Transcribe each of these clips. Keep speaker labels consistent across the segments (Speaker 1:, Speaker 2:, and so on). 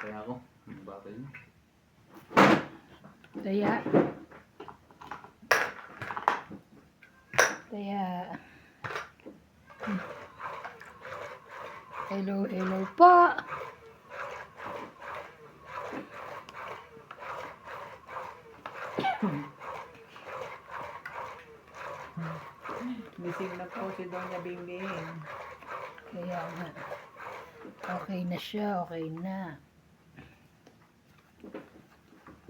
Speaker 1: kaya ako. Ang bakal niya.
Speaker 2: Kaya. Hello po.
Speaker 3: Missing na po si Doña Bingbing.
Speaker 2: Kaya nga. Okay na siya, okay na.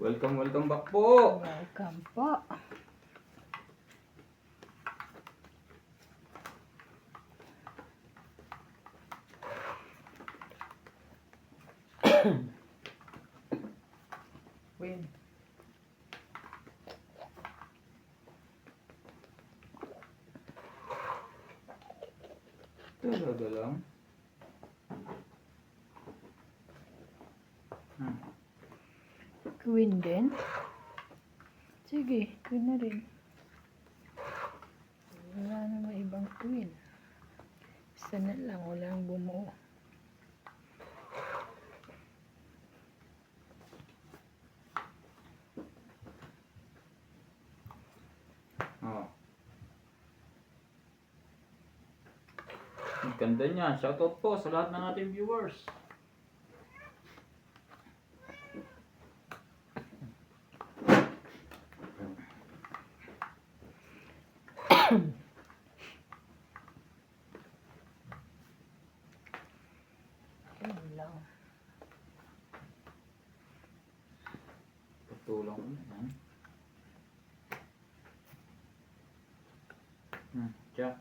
Speaker 1: Welcome back po.
Speaker 2: Welcome po.
Speaker 3: Win.
Speaker 1: Talaga lang.
Speaker 2: Queen din. Sige, queen na rin. Wala naman ibang queen. Isa na lang, walang bumuo.
Speaker 1: Oh. Ang ganda niya. Shoutout po sa lahat ng ating viewers.
Speaker 2: Yun lang.
Speaker 1: Patulong ko na yan. Jack.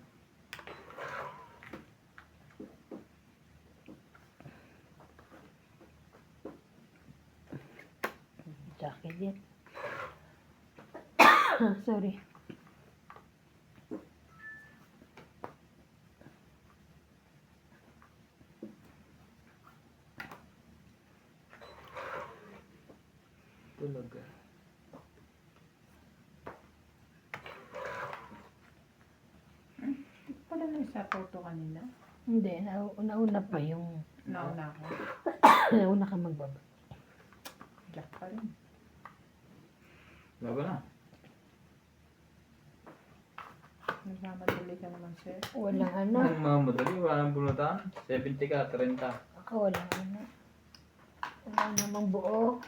Speaker 2: Jackie din. Sorry.
Speaker 1: Talaga.
Speaker 3: Pala na sa photo kanina.
Speaker 2: Hindi, nauna pa yung...
Speaker 3: Nauna ako.
Speaker 2: Nauna ka magbaba.
Speaker 3: Jack pa rin.
Speaker 1: Laban na.
Speaker 3: Nagmamadali ka naman, sir.
Speaker 2: Walang ano.
Speaker 1: Ang mamadali. Walang bunutan. 70 ka, 30.
Speaker 2: Ako walang ano. Wala namang buo.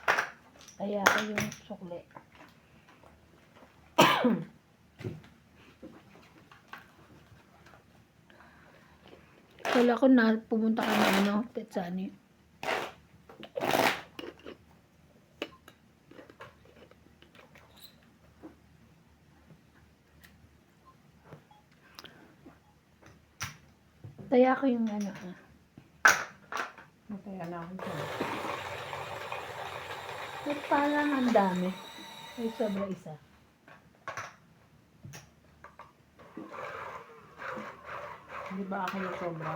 Speaker 2: Kaya ako yung sukli. Kala ko na pumunta ka na ano, Tetsani. Kaya ko yung ano ah.
Speaker 3: Mataya na ako dyan.
Speaker 2: Pero parang ang dami. Ay, sobra isa.
Speaker 3: Hindi ba ako yung sobra?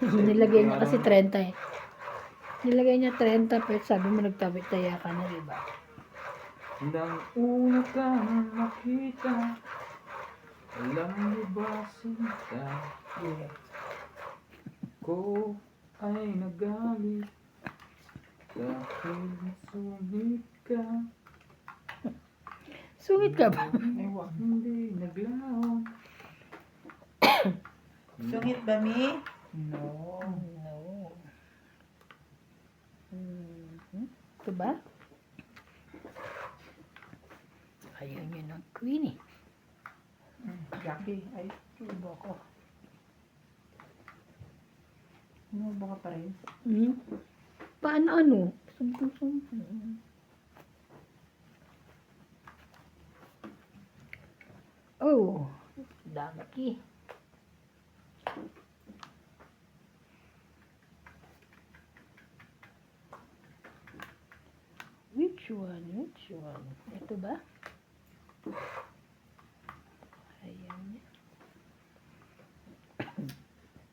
Speaker 2: Nilagay niya kasi 30 eh. Nilagay niya 30 pero sabi mo nagtabi-taya ka na, diba?
Speaker 1: Nang una ka makita, alam mo ba sinta,
Speaker 3: Yeah.
Speaker 1: ko ay nagalit dahil sungit ka.
Speaker 2: Sungit ka ba?
Speaker 3: Ewan.
Speaker 1: Hindi naglaon.
Speaker 3: Sungit ba, Mi? No.
Speaker 2: No. Mm-hmm. Ito ba? Ayaw niya ng queen eh.
Speaker 3: Jackie, ay,
Speaker 2: Ibo ko.
Speaker 3: umubo ka pa rin.
Speaker 2: Hmm? Paano ano? Sumpong-sumpong. Oh, daki. Which one? Which one? Ito ba? Ayan.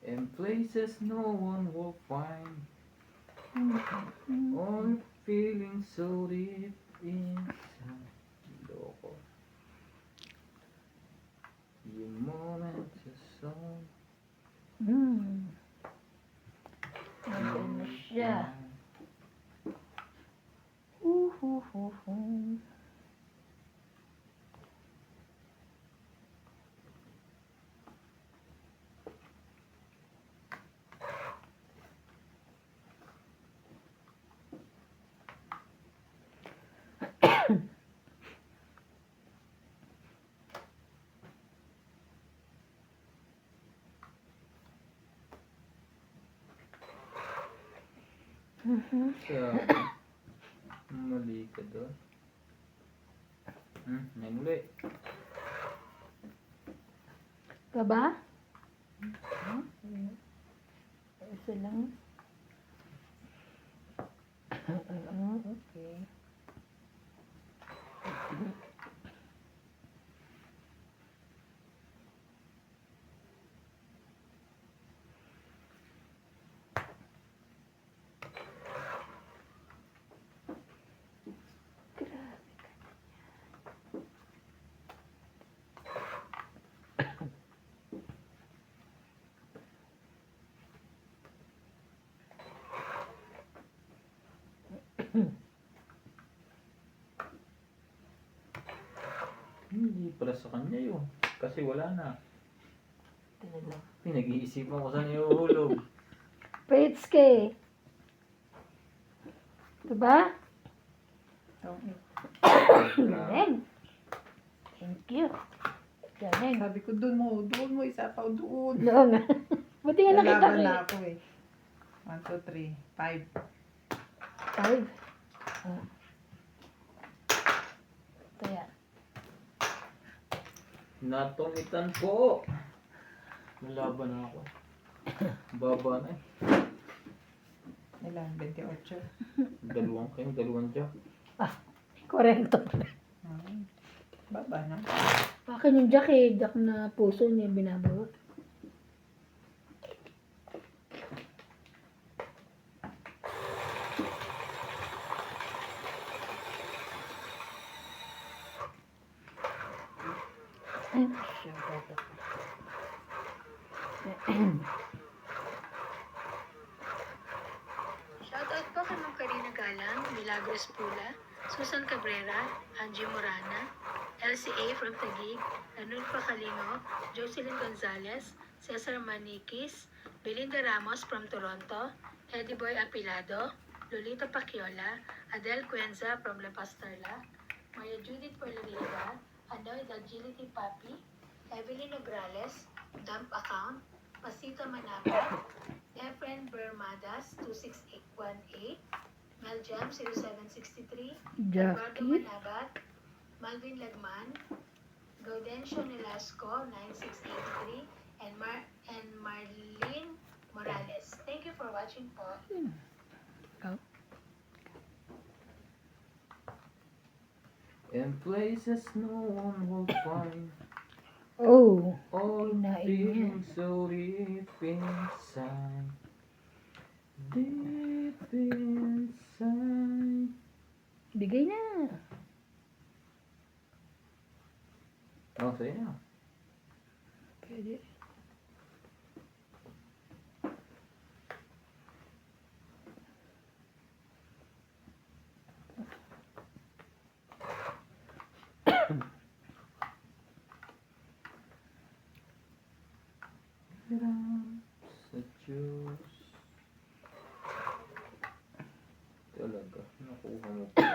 Speaker 1: In places no one will find, all feeling so deep inside. Loko. You moment just so.
Speaker 2: Ayan na siya.
Speaker 1: Kaya, mali ka doon. Yan uli.
Speaker 2: Ka ba? Isa lang. Okay.
Speaker 1: Hindi pala sa kanya yun. Kasi wala na. Pinag-iisipan ko saan iuhulog.
Speaker 2: Pretske. Diba? Galing. Thank you. Galing.
Speaker 3: Sabi ko, doon mo, isa pa doon.
Speaker 2: Oo nga. Buti nga nakita ko
Speaker 3: Lalaban na
Speaker 2: eh.
Speaker 3: ako eh. 1, 2, 3, 5.
Speaker 2: 5. Oh. Ito yan.
Speaker 1: Natungitan po. Nalaban na ako. Baba na eh.
Speaker 3: Ilan? 28.
Speaker 1: Dalawang jack.
Speaker 2: 40.
Speaker 3: Baba na.
Speaker 2: Akin yung jack eh. Jack na puso niya binabawa. Ay,
Speaker 4: Shoutout po kay Ma'am Karina Galang, Milagros Pula, Susan Cabrera, Angie Morana, LCA from Taguig, Ranulfo Kalingo, Jocelyn Gonzalez, Cesar Maniquis, Belinda Ramos from Toronto, Eddie Boy Apilado, Lolita Paciola, Adele Cuenza from La Pastarla, Maria Judith Perlarida, Anoy Agility Papi, Evelyn Nograles, Dump Account, Pasita Manapa, Efren Bermadas 26818, Meljam 0763, Eduardo
Speaker 2: Jackie.
Speaker 4: Manabat, Malvin Lagman, Gaudencio Nelasco 9683, and Marlene Morales. Thank you for watching po.
Speaker 1: In places no one will find.
Speaker 2: Oh.
Speaker 1: All
Speaker 2: Kinain
Speaker 1: feeling so deep inside. Deep inside.
Speaker 2: Bigay na.
Speaker 1: Oh, sa'yo na.
Speaker 2: Pwede.
Speaker 1: Sa Diyos. Talaga, nakuha mo pa.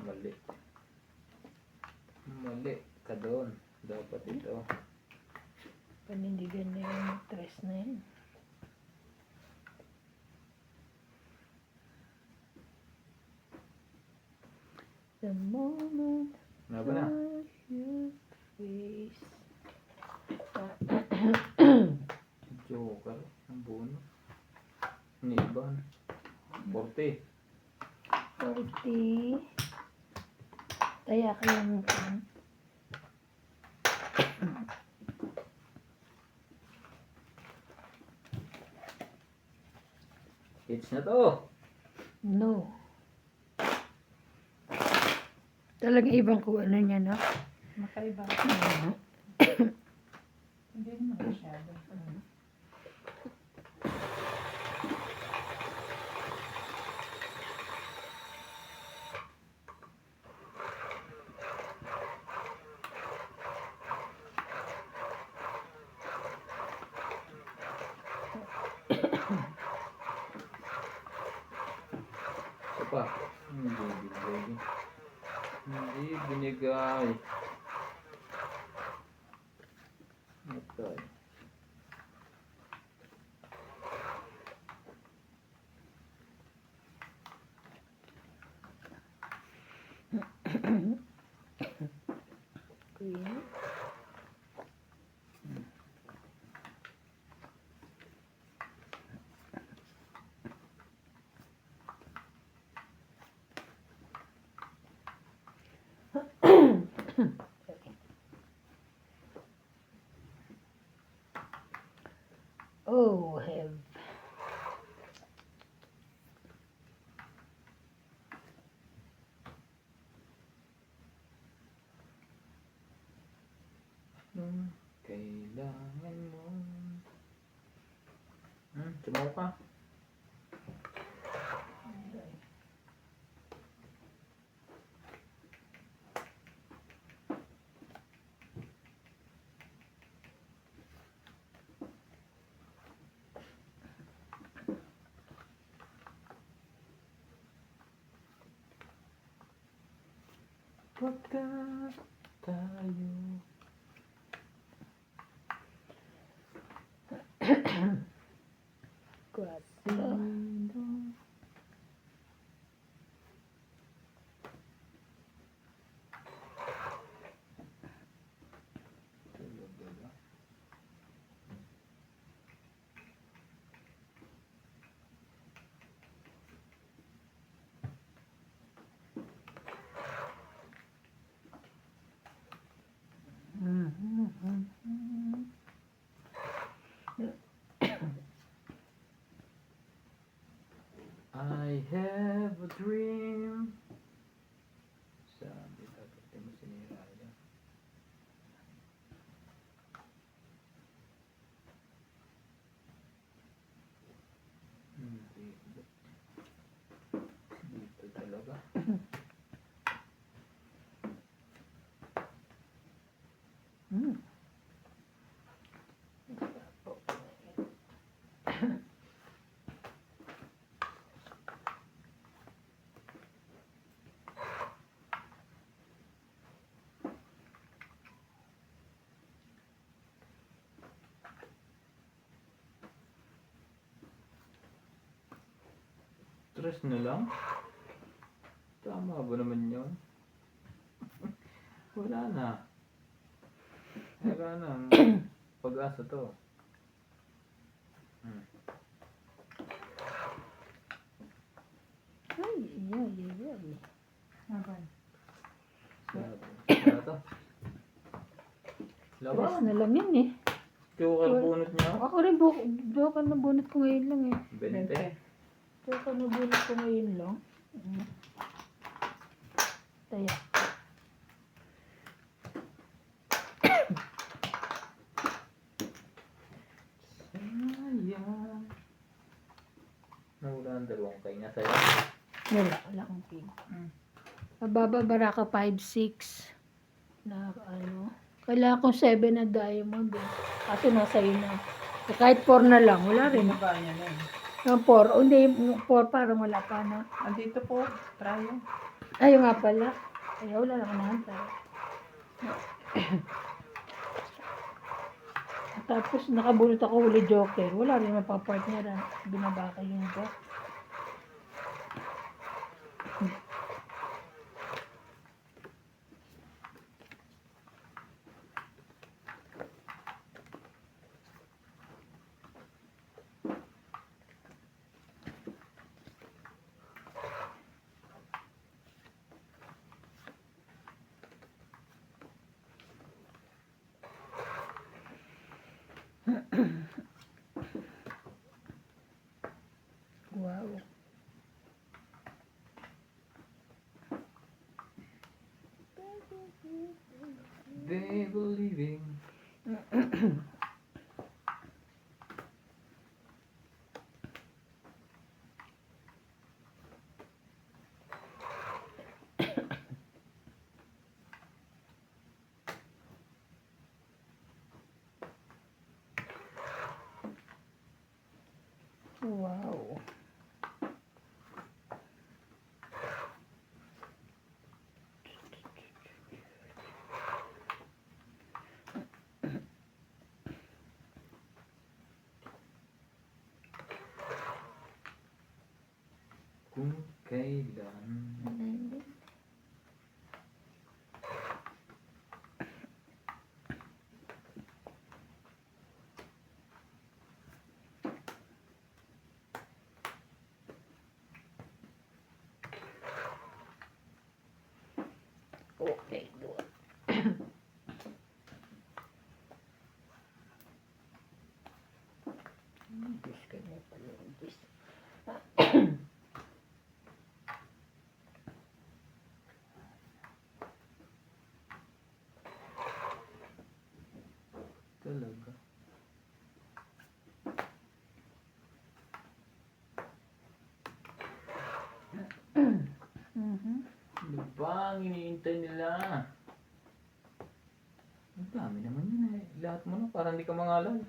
Speaker 1: Mali. Mali ka doon. Dapat ito.
Speaker 2: Panindigan na yung tres na yun. The moment
Speaker 1: Ano ba na?
Speaker 2: your face.
Speaker 1: Joker. Ang buno. Niban. 40.
Speaker 2: 40. Kaya kayong
Speaker 1: Hits na to.
Speaker 2: no. Talagang ibang kung ano niya, no?
Speaker 3: Makaiba. Hindi naman masyado.
Speaker 1: binigay. Ito.
Speaker 2: Queen. Oh, have.
Speaker 1: Kailangan mo. Sumaw ka. Pagkat tayo
Speaker 2: Quatro.
Speaker 1: sino. I have a dream. Sabi dapat mo sinira yan. Dito talaga. Stress na lang? Tama ba naman yun? Wala na. Wala na. Pag-asa to.
Speaker 2: Ay, ay, ay, ay.
Speaker 3: Laban.
Speaker 1: Wala to.
Speaker 2: Stress
Speaker 1: Laban.
Speaker 2: na lang yan eh.
Speaker 1: Joker bunot niya.
Speaker 2: Ako rin, joker na bunot ko ngayon lang eh.
Speaker 1: 20.
Speaker 2: Joker na bunot ko ngayon lang. Taya.
Speaker 1: Sayang. Nawala ang dalawang kay niya sa'yo.
Speaker 2: Wala akong pig. Mababa baraka 5-6. Na ano. Kailangan kong 7 na diamond eh. Kaso nasa iyo na. Kahit 4 na lang, wala rin.
Speaker 3: Ano ba yan eh?
Speaker 2: Yung 4, hindi, 4 parang wala pa na.
Speaker 3: Andito po, try yun.
Speaker 2: Ayaw nga pala. Ayaw, wala lang nahantay. Tapos nakabunot ako huli joker. Wala rin mapapartneran. Binabaka yung joker. Wow.
Speaker 1: They believing.
Speaker 2: Wow.
Speaker 1: Kung kailan.
Speaker 2: Okay, good. Disconnect pala yung dis.
Speaker 1: Talaga. Ano ba ang iniintay nila? Ang dami naman yun eh. Lahat mo na parang hindi ka mangalay.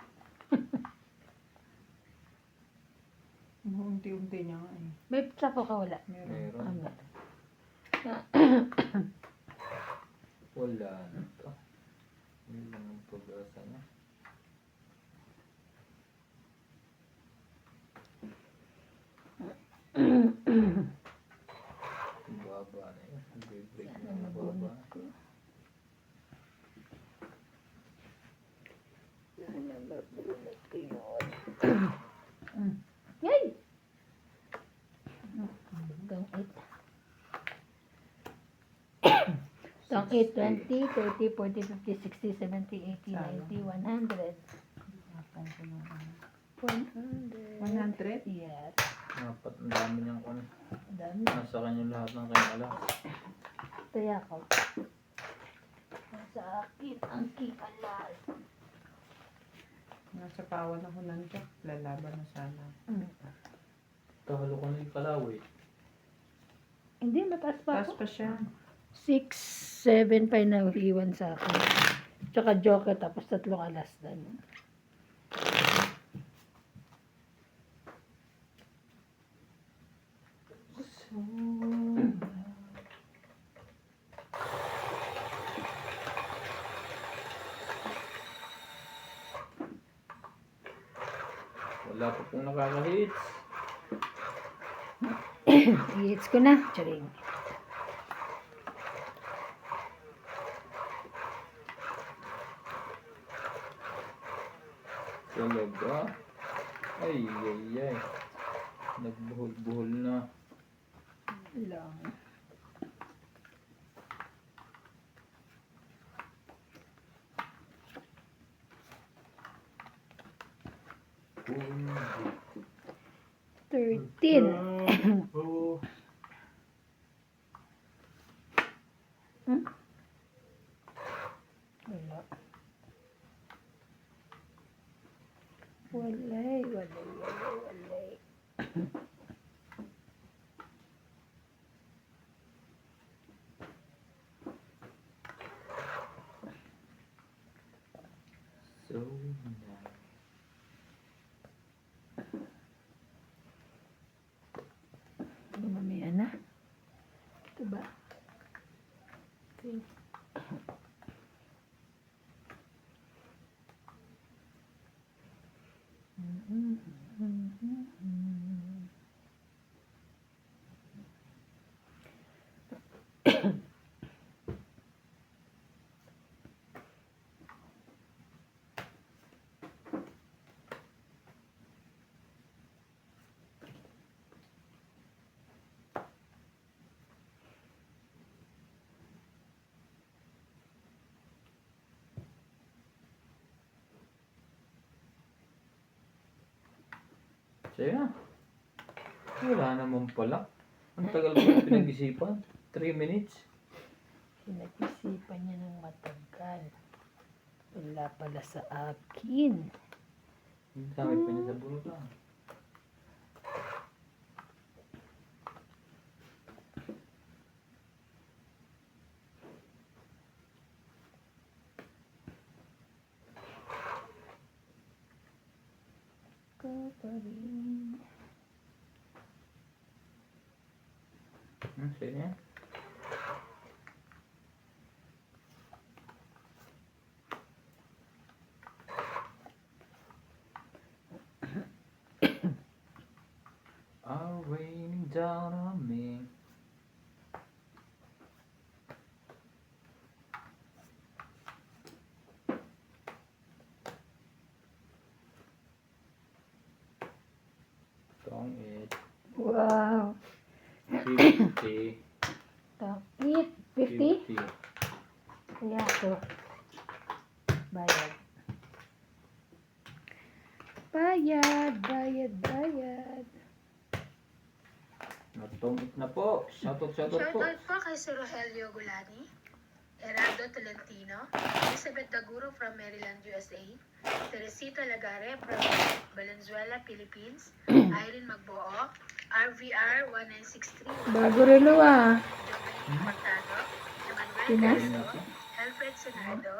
Speaker 3: Unti-unti niya nga eh.
Speaker 2: May sapo ka wala?
Speaker 3: Meron.
Speaker 1: Meron. Wala na to. Yun lang ang pag-asa niya. Baba na yun. Break na yung baba.
Speaker 2: Nababunot ko yun. Yay! Hanggang 8. Hanggang 8, 20, 30, 40, 50, 60, 70, 80, 90, 100. 100?
Speaker 3: 100?
Speaker 2: Yes.
Speaker 1: Dapat ang dami niyang kung
Speaker 2: Ang dami.
Speaker 1: nasa kanya lahat ng kanyang alam.
Speaker 2: Kaya ko. Sa akin ang kialal.
Speaker 3: Nasa pawan ako nandiyan. Lalaban na sana.
Speaker 1: Tahalo ko na yung kalaway.
Speaker 2: Hindi, mataas pa
Speaker 3: Taas
Speaker 2: ako.
Speaker 3: pa siya.
Speaker 2: 6, 7 pa yung naiwan sa akin. Tsaka joker, tapos 3 alas na.
Speaker 1: Wala pa pong nakaka-hits.
Speaker 2: I-hits ko na. Charing.
Speaker 1: Talaga. Ay, ay, ay. Nagbuhol-buhol na.
Speaker 2: Lang.
Speaker 1: Kung
Speaker 2: 13.
Speaker 1: Oh.
Speaker 2: Wala. Walay, walay, walay, walay.
Speaker 1: So nice.
Speaker 2: Mamaya na. Ito ba? Okay.
Speaker 1: Saya. Wala naman pala. Ang tagal ko na pinag-isipan. 3 minutes.
Speaker 2: Pinag-isipan niya ng matagal. Wala pala sa akin.
Speaker 1: Ang dami pa niya sa bulutan.
Speaker 2: Ko pa rin.
Speaker 1: Sige. A rainy down on me. Tong it.
Speaker 2: Wow.
Speaker 1: 50.
Speaker 2: Eat. 50?
Speaker 1: 50.
Speaker 2: Kaya ito. Bayad. Bayad.
Speaker 1: Natong it na po. Shoutout po.
Speaker 4: Shoutout po kay Sir Rogelio Gulani, Heraldo Tolentino, Elizabeth Daguro from Maryland, USA, Teresita Lagare from Valenzuela, Philippines, Irene Magboo, RVR 1963,
Speaker 2: Bago relo ah.
Speaker 4: Dominic Portado, Emmanuel
Speaker 2: Pinas?
Speaker 4: Castro, Alfred Senado,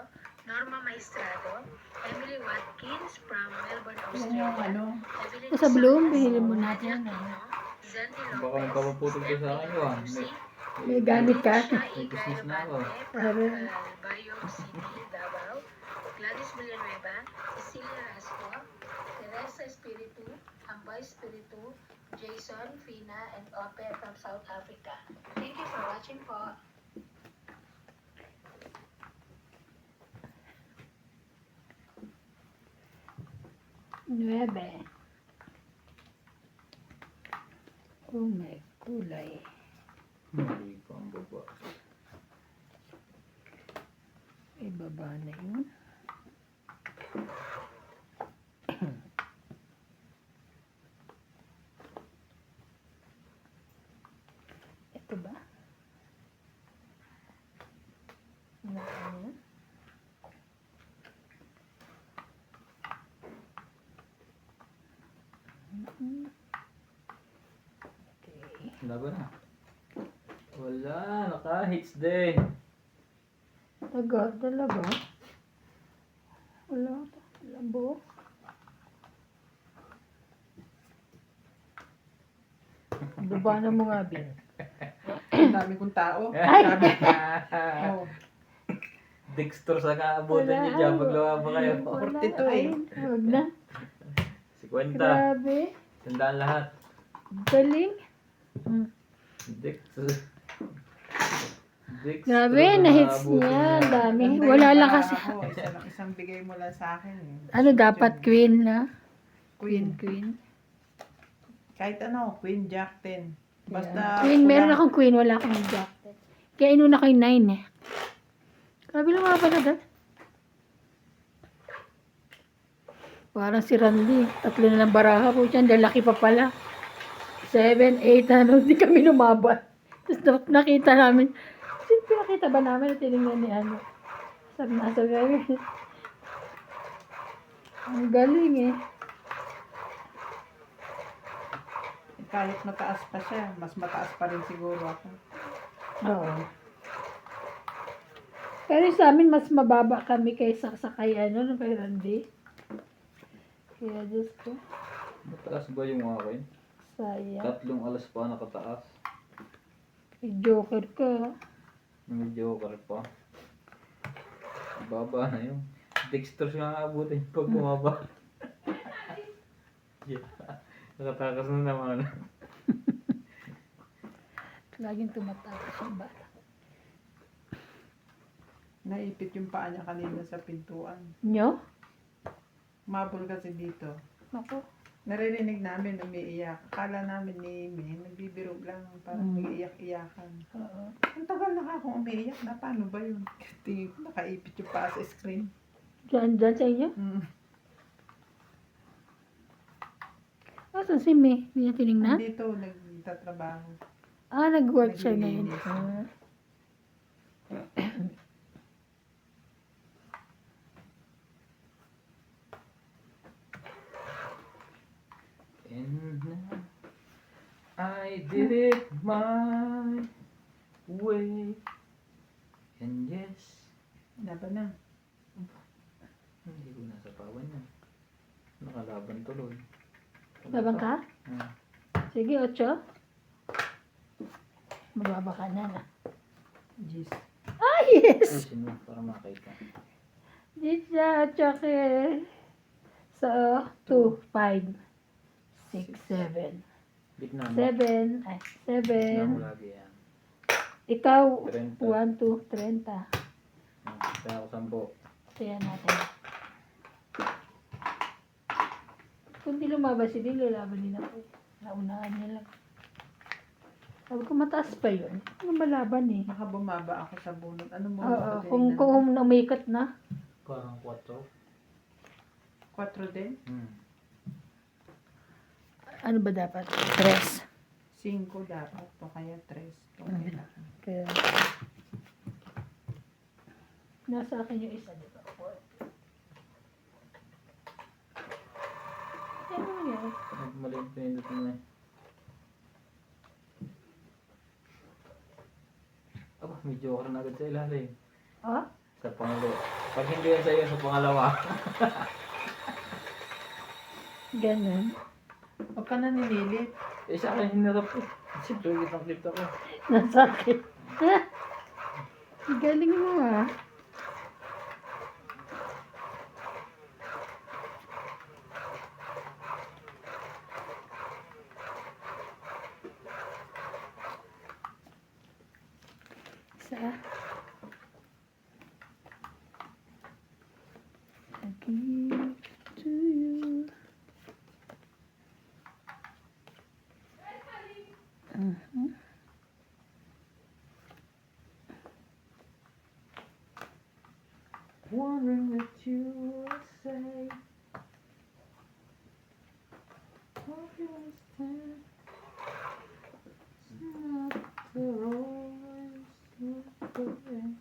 Speaker 4: Norma Maestrado, Emily Watkins from Melbourne,
Speaker 3: Yan yung
Speaker 4: Australia,
Speaker 3: ano.
Speaker 4: Evelyn
Speaker 2: Sa Bloom,
Speaker 4: Salas,
Speaker 2: bihili mo natin.
Speaker 4: Aquino, Zandy
Speaker 1: Baka may
Speaker 4: Lopez,
Speaker 1: papaputol ka sa akin yun.
Speaker 2: May gamit ka.
Speaker 1: May business na ako.
Speaker 4: Bayog City, Davao, Gladys Villanueva, Cecilia Rasco, Teresa Espiritu, Ambay Espiritu, Jason, Fina, and Ope from South Africa. Thank you for watching po.
Speaker 2: Nuebe. Oh my kulay.
Speaker 1: Hindi pa ang baba.
Speaker 2: Ibaba na yun. Ito ba? Ano? Okay.
Speaker 1: Laban na. Wala. Naka-hits din.
Speaker 2: Talaga? Wala. Labo. Baba na mo nga, Bin.
Speaker 3: Ang dami kong tao.
Speaker 2: Ay!
Speaker 3: Oh,
Speaker 1: Dexter sa kaabutan niyo dyan. Maglawaba kayo.
Speaker 3: 42 eh.
Speaker 2: Huwag na.
Speaker 1: 50.
Speaker 2: Grabe.
Speaker 1: Tandaan lahat.
Speaker 2: Galing.
Speaker 1: Dexter. Dexter
Speaker 2: Grabe,
Speaker 1: sa
Speaker 2: na-hits
Speaker 1: kaabutan
Speaker 2: niya.
Speaker 1: niya.
Speaker 2: Dami.
Speaker 3: ganda
Speaker 2: Wala
Speaker 3: yung
Speaker 2: lang
Speaker 3: pala
Speaker 2: kasi.
Speaker 3: ako. Isang bigay mo lang sa akin.
Speaker 2: Ano dapat queen na?
Speaker 3: Queen.
Speaker 2: Queen.
Speaker 3: Kahit ano, Queen Jack 10. Basta
Speaker 2: Yeah. Queen, meron akong queen, wala akong jack. Kaya inuna ko yung 9 eh. Grabe lang mga pala dad. Parang si Randy. 3 na lang baraha po dyan. Lalaki pa pala. 7, 8, ano. Hindi kami lumaban. Tapos nakita namin. Sino pinakita ba namin na tinignan ni ano? Sabi nasa gawin. Ang galing eh.
Speaker 3: kahit mataas pa siya, mas mataas pa rin siguro ako.
Speaker 2: Oo. Pero sa amin, mas mababa kami kaysa sa kay ano, no, kay Randy. Kaya Diyos ko,
Speaker 1: Mataas ba yung akin?
Speaker 2: sayang.
Speaker 1: 3 alas pa nakataas.
Speaker 2: May joker ka.
Speaker 1: May joker pa. Baba na yun. Dexter nga abutin pag bumaba. Yeah. Nakatakas na naman.
Speaker 2: Laging tumatakas yung bata.
Speaker 3: Naipit yung paa niya kanina sa pintuan.
Speaker 2: Nyo?
Speaker 3: Mabul kasi dito.
Speaker 2: Ako.
Speaker 3: Naririnig namin umiiyak. Akala namin ni Amy, nagbibirog lang. Parang nag-iiyak-iyakan.
Speaker 2: Oo.
Speaker 3: Ang tagal na akong umiiyak na. Paano ba yun? Tingin ko nakaipit yung paa sa screen.
Speaker 2: Diyan sa inyo?
Speaker 3: Mm.
Speaker 2: Asan si May? Hindi niya tinignan?
Speaker 3: Dito, nagtatrabaho.
Speaker 2: Ah, nag-work siya ngayon.
Speaker 3: Naglilinis.
Speaker 2: Ah.
Speaker 1: And now I did it my way. And yes,
Speaker 3: Laban na.
Speaker 1: hindi ko nasa pawan yan. Nakalaban tuloy.
Speaker 2: Laban ka?
Speaker 1: Hmm.
Speaker 2: Sige, 8. Mababa ka na na.
Speaker 3: Jeez.
Speaker 2: Ah, yes!
Speaker 1: Ayusin mo para makita.
Speaker 2: Di siya, 8 So, 2, 5, 6, 7,
Speaker 1: Gitna mo.
Speaker 2: 7. Ay,
Speaker 1: Gitna mo
Speaker 2: 7.
Speaker 1: lagi yan.
Speaker 2: Ikaw,
Speaker 1: 30.
Speaker 2: 1, 2, 30.
Speaker 1: Kaya ako 10.
Speaker 2: Kaya natin. Kung di lumabas, hindi lalaban nila po. Naunahan niya lang. Sabi ko, mataas pa yun. Ano malaban eh?
Speaker 3: Baka bumaba ako sa bunot. Ano mo?
Speaker 2: Oo, kung umikat na.
Speaker 1: Parang 4.
Speaker 3: 4 din?
Speaker 2: Ano ba dapat? 3.
Speaker 3: 5 dapat. O kaya 3. Okay lang.
Speaker 2: Kaya, nasa akin yung isa, di ba? 4. Ano yan?
Speaker 1: Maliit pinindot mo eh. Aba, may joker na agad sa ilalim.
Speaker 2: Oh?
Speaker 1: Sa pangalawa. Pag hindi yan sa'yo, sa pangalawa.
Speaker 2: Ganun.
Speaker 3: Huwag ka na nililit.
Speaker 1: Eh, sa akin hinarap eh. Siyempre, kitang clip ako.
Speaker 2: Nasa akin. Galing mo ah. Sa I give to you.
Speaker 1: Wondering what you will say. Hope you understand. It's not the always the way.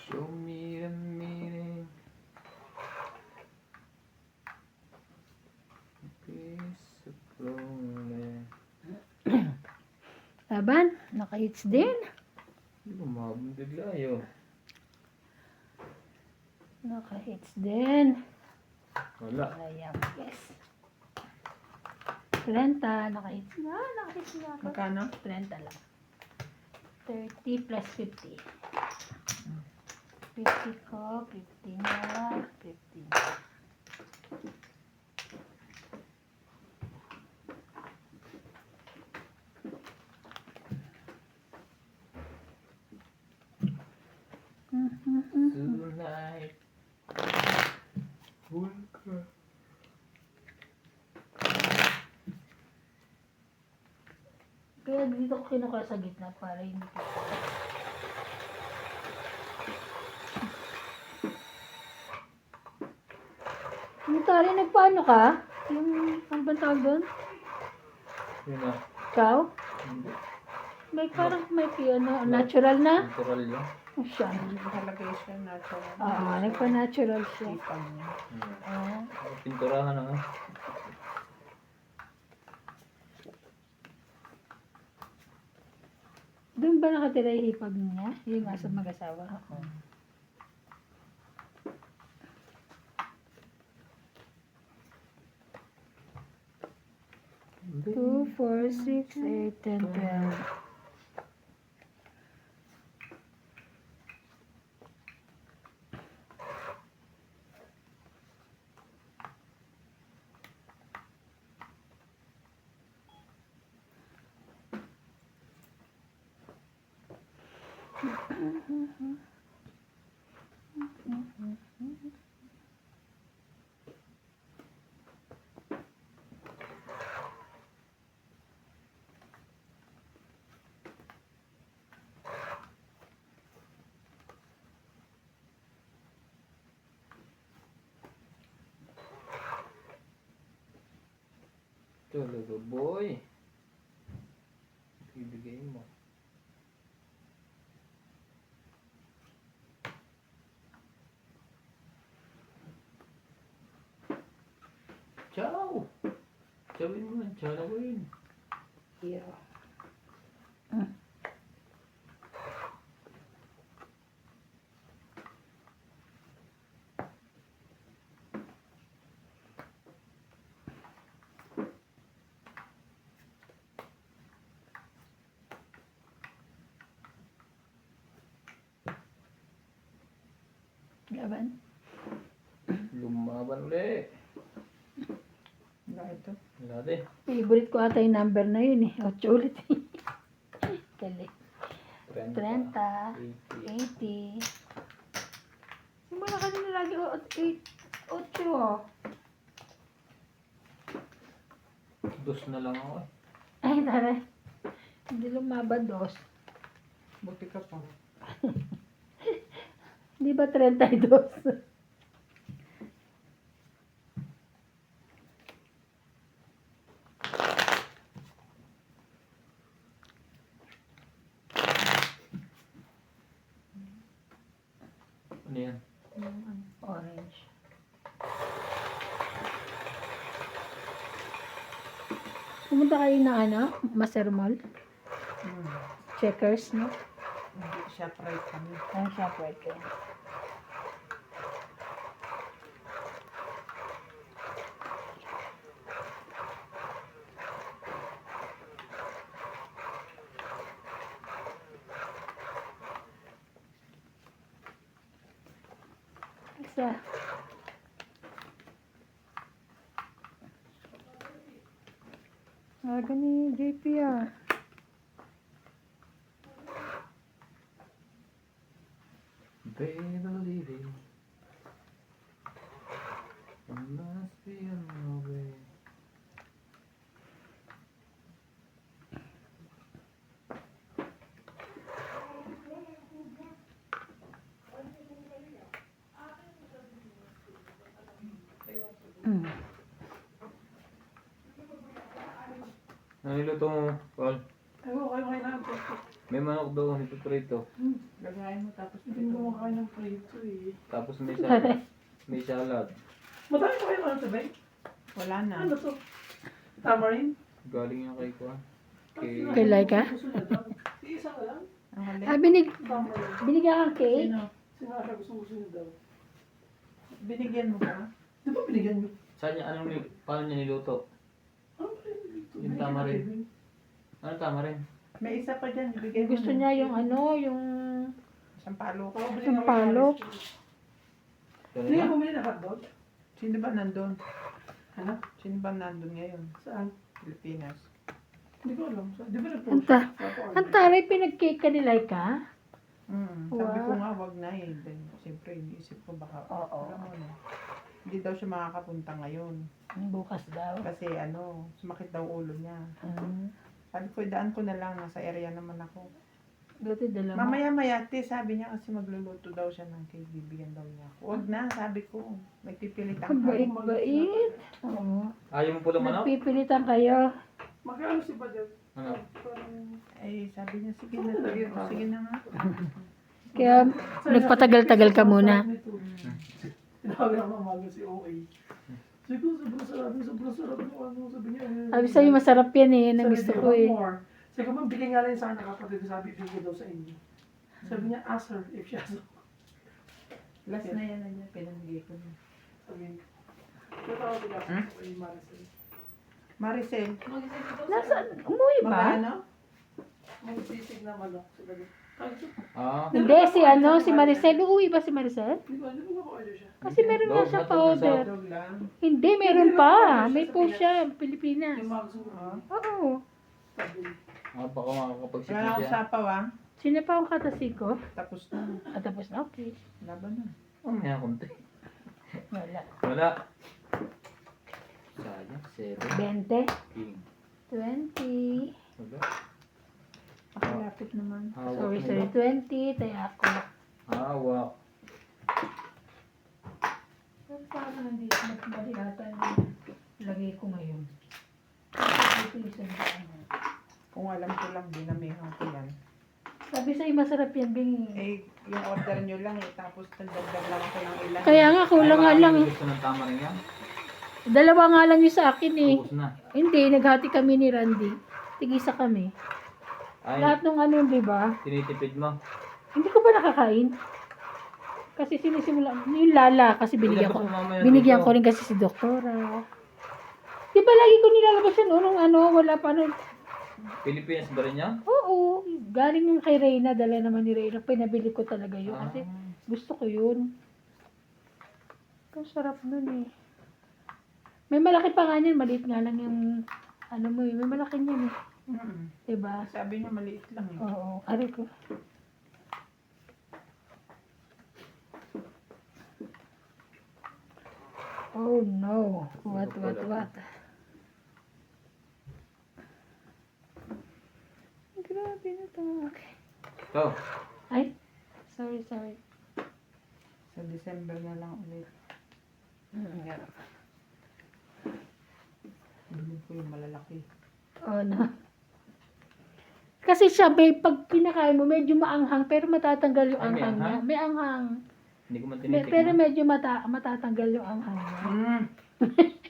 Speaker 1: Show me the meaning. Piece of lonely.
Speaker 2: Laban, naka-hits din.
Speaker 1: Hindi ko mabigla yun.
Speaker 2: Naka-hits din.
Speaker 1: Wala.
Speaker 2: Ayan, yes. 30, naka-hits na. Naka-hits na ako.
Speaker 3: Magkano?
Speaker 2: 30 lang. 30 plus 50. 50 ko, 50 na, 50 na.
Speaker 1: Tonight. Hulka.
Speaker 2: Kaya dito ko kinukuha sa gitna para hindi ko. Yung tali, nagpaano ka? Yung, ano ba tawag doon?
Speaker 1: Yun na.
Speaker 2: Ikaw?
Speaker 1: Hindi.
Speaker 2: May parang may piano, natural na?
Speaker 1: Natural yun.
Speaker 2: Oh, siya.
Speaker 3: Nakalagay siya natural.
Speaker 2: Oo, nagpa-natural siya.
Speaker 3: Ipang niya.
Speaker 2: Oo.
Speaker 1: Pinturahan na nga.
Speaker 2: Doon ba nakatira yung hipag niya? Yung asa mag-asawa? Oo. 2, 4, 6, 8, 10, 12.
Speaker 1: Talaga boy. Ibigay mo. Gawin mo. Tsaka gawin.
Speaker 2: Zero. Laban.
Speaker 1: Lumaban ulit.
Speaker 3: Wala ito.
Speaker 1: Wala din.
Speaker 2: Favorite ko ata yung number na yun eh. 8 ulit. Galing. 30,
Speaker 1: 80.
Speaker 2: 80. Simula ka din lagi 8 oh.
Speaker 1: Dos na lang ako eh.
Speaker 2: Ay, taray. Hindi lumabad 2.
Speaker 3: Buti ka pa.
Speaker 2: Di ba 32?
Speaker 1: Ano yan?
Speaker 2: Orange. Pumunta kayo na ano? Maser Mall? Checkers, no?
Speaker 3: Hindi siya try kami.
Speaker 2: Ang Shoprite kayo. Isa. Aga ni JP ah.
Speaker 1: Baby, believe it. I must be on my way.
Speaker 2: Mm.
Speaker 1: Ano niluto mo, Paul?
Speaker 3: Ayaw, kayo na.
Speaker 1: May manok daw, nito prito.
Speaker 3: Lagayin mo tapos
Speaker 5: Hindi mo kumakain ng prito eh.
Speaker 1: Tapos may salad. May salad.
Speaker 5: Madami pa kayo mga sabay?
Speaker 3: Wala na.
Speaker 5: Ano to? Tamarind?
Speaker 1: Galing yung kay Kuan. Kay...
Speaker 2: Kay Laika?
Speaker 5: Gusto niya daw. Isa ka lang?
Speaker 3: Ang hali.
Speaker 2: Ah,
Speaker 5: Tamarind.
Speaker 2: binigyan kang cake?
Speaker 3: Sino?
Speaker 5: Sinasya gusto niya daw.
Speaker 3: Binigyan mo ba?
Speaker 5: Di ba binigyan niyo?
Speaker 1: Saan niya, paano niya niluto?
Speaker 5: Ano pa yung dito?
Speaker 1: Yung tamarind. Ano tama rin?
Speaker 3: May isa pa dyan. Ibigay mo.
Speaker 2: Gusto niya yung ano, yung
Speaker 3: Isang palo ko.
Speaker 2: Yung palok.
Speaker 1: Pero
Speaker 5: Hindi
Speaker 1: niya?
Speaker 5: ka bumili ng hotdog?
Speaker 3: Sino ba nandun?
Speaker 5: Ano?
Speaker 3: Sino ba nandun ngayon?
Speaker 5: Saan?
Speaker 3: Pilipinas.
Speaker 5: Hindi ko alam. Di ba nag-post?
Speaker 2: Anta. Ang taray pinag-cake ka ni Laika?
Speaker 3: Sabi ko
Speaker 2: Wow.
Speaker 3: nga, wag na eh. Then, siyempre, iniisip ko baka,
Speaker 2: Oo.
Speaker 3: alam mo na. Hindi daw siya makakapunta ngayon.
Speaker 2: Bukas daw.
Speaker 3: Kasi ano, sumakit daw ulo niya.
Speaker 2: Mm.
Speaker 3: Sabi ko, daan ko na lang. Nasa area naman ako.
Speaker 2: Dati dala mo.
Speaker 3: Mamaya-maya, sabi niya kasi magluluto daw siya ng cake. Bibigyan daw niya ako. Wag na, sabi ko. Nagpipilitan
Speaker 2: Ang
Speaker 3: ka.
Speaker 2: bait-bait. Oo.
Speaker 1: Ayaw mo pulang manok?
Speaker 2: Nagpipilitan kayo.
Speaker 5: Magkano si Badel?
Speaker 1: Ano?
Speaker 5: Parang...
Speaker 3: Eh, sabi niya, sige na. Sige na nga.
Speaker 2: Kaya nagpatagal-tagal ka muna.
Speaker 5: Tinawag ako umaga si OA. Sabi ko, sobrang sarap yung ano. Sabi niya,
Speaker 2: Sabi sa'yo masarap yan eh. Yan ang gusto ko eh.
Speaker 5: More. Sabi ko, ma'am, bigay nga lang sa anak kapatid ko. Sabi, bigay daw sa inyo. Sabi niya, ask her if she has a...
Speaker 3: Last na yan na niya. Pinamigay ko na.
Speaker 5: Sabi niya. Natawag ko
Speaker 3: Hmm?
Speaker 5: ako kay Maricel.
Speaker 3: Maricel.
Speaker 2: Nasaan? Umuwi ba?
Speaker 3: Magkano?
Speaker 5: Magsisig na manok. Sabi niya,
Speaker 1: Ah,
Speaker 2: Hindi, si ano, si Maricel. Uuwi ba si Maricel?
Speaker 5: Hindi ko pa-order siya.
Speaker 2: Kasi meron nga siya pa-order.
Speaker 3: Dog lang.
Speaker 2: Hindi, meron pa. May post siya, Pilipinas.
Speaker 5: Yung mga gusto ko.
Speaker 2: Oo.
Speaker 5: Sabi niya.
Speaker 1: baka makakapagsipo
Speaker 3: Wala na ako
Speaker 1: siya.
Speaker 3: sapaw ah.
Speaker 2: Sino pa ang katasiko?
Speaker 3: Tapos na.
Speaker 2: At tapos na, okay.
Speaker 3: Laban na.
Speaker 1: Mamaya konti.
Speaker 2: Wala.
Speaker 1: Wala. Sayang, 7.
Speaker 2: 20.
Speaker 1: King.
Speaker 2: 20.
Speaker 1: Wala.
Speaker 3: Pakalapit naman.
Speaker 2: Sorry,
Speaker 1: Hawak
Speaker 2: sorry.
Speaker 1: mo
Speaker 2: 20. Tayo ako.
Speaker 1: ba? Hawak.
Speaker 2: Parang hindi mali ata yung lagay ko ngayon. Ito yung isang ano.
Speaker 3: Kung alam ko lang, dinamihan ko yan.
Speaker 2: Sabi sa'yo masarap yan, Bing.
Speaker 3: Eh, yung order nyo lang eh. Tapos nagdagdag lang ako ng ilan.
Speaker 2: Kaya nga, kulang nga
Speaker 1: Ay,
Speaker 2: lang.
Speaker 1: marami gusto ng tama rin yan.
Speaker 2: Dalawa nga lang yung sa akin eh.
Speaker 1: Ubus na.
Speaker 2: Hindi, naghati kami ni Randy. Tigisa kami.
Speaker 1: Ay,
Speaker 2: Lahat ng ano, di ba?
Speaker 1: tinitipid mo.
Speaker 2: Hindi ko pa nakakain. Kasi sinisimula, yung lala, kasi binigyan ko.
Speaker 1: Ilabas mo mamaya
Speaker 2: Binigyan
Speaker 1: dito.
Speaker 2: ko rin kasi si doktora. Di ba lagi ko nilalabas yun, nung ano, wala pa nun.
Speaker 1: Pilipinas ba rin yan?
Speaker 2: Oo, galing yung kay Reyna, dala naman ni Reyna. Pinabili ko talaga yun kasi
Speaker 1: Ah.
Speaker 2: gusto ko yun. Ang sarap nun eh. May malaki pa nga niyan, maliit nga lang yung, ano mo eh, may malaki niyan eh. Diba?
Speaker 3: Sabi niya maliit lang eh.
Speaker 2: Oo, ari ko. Oh no, what? Grabe na to. Okay.
Speaker 1: Ito.
Speaker 2: Ay, sorry.
Speaker 3: Sa December na lang ulit. Bilhin ko yung malalaki.
Speaker 2: Oh no. Kasi siya, babe, pag kinakain mo, medyo maanghang, pero matatanggal yung
Speaker 1: Ay, may
Speaker 2: anghang niya.
Speaker 1: anghang?
Speaker 2: May anghang.
Speaker 1: Hindi ko man
Speaker 2: Pero
Speaker 1: tinitikman.
Speaker 2: medyo matatanggal yung anghang niya.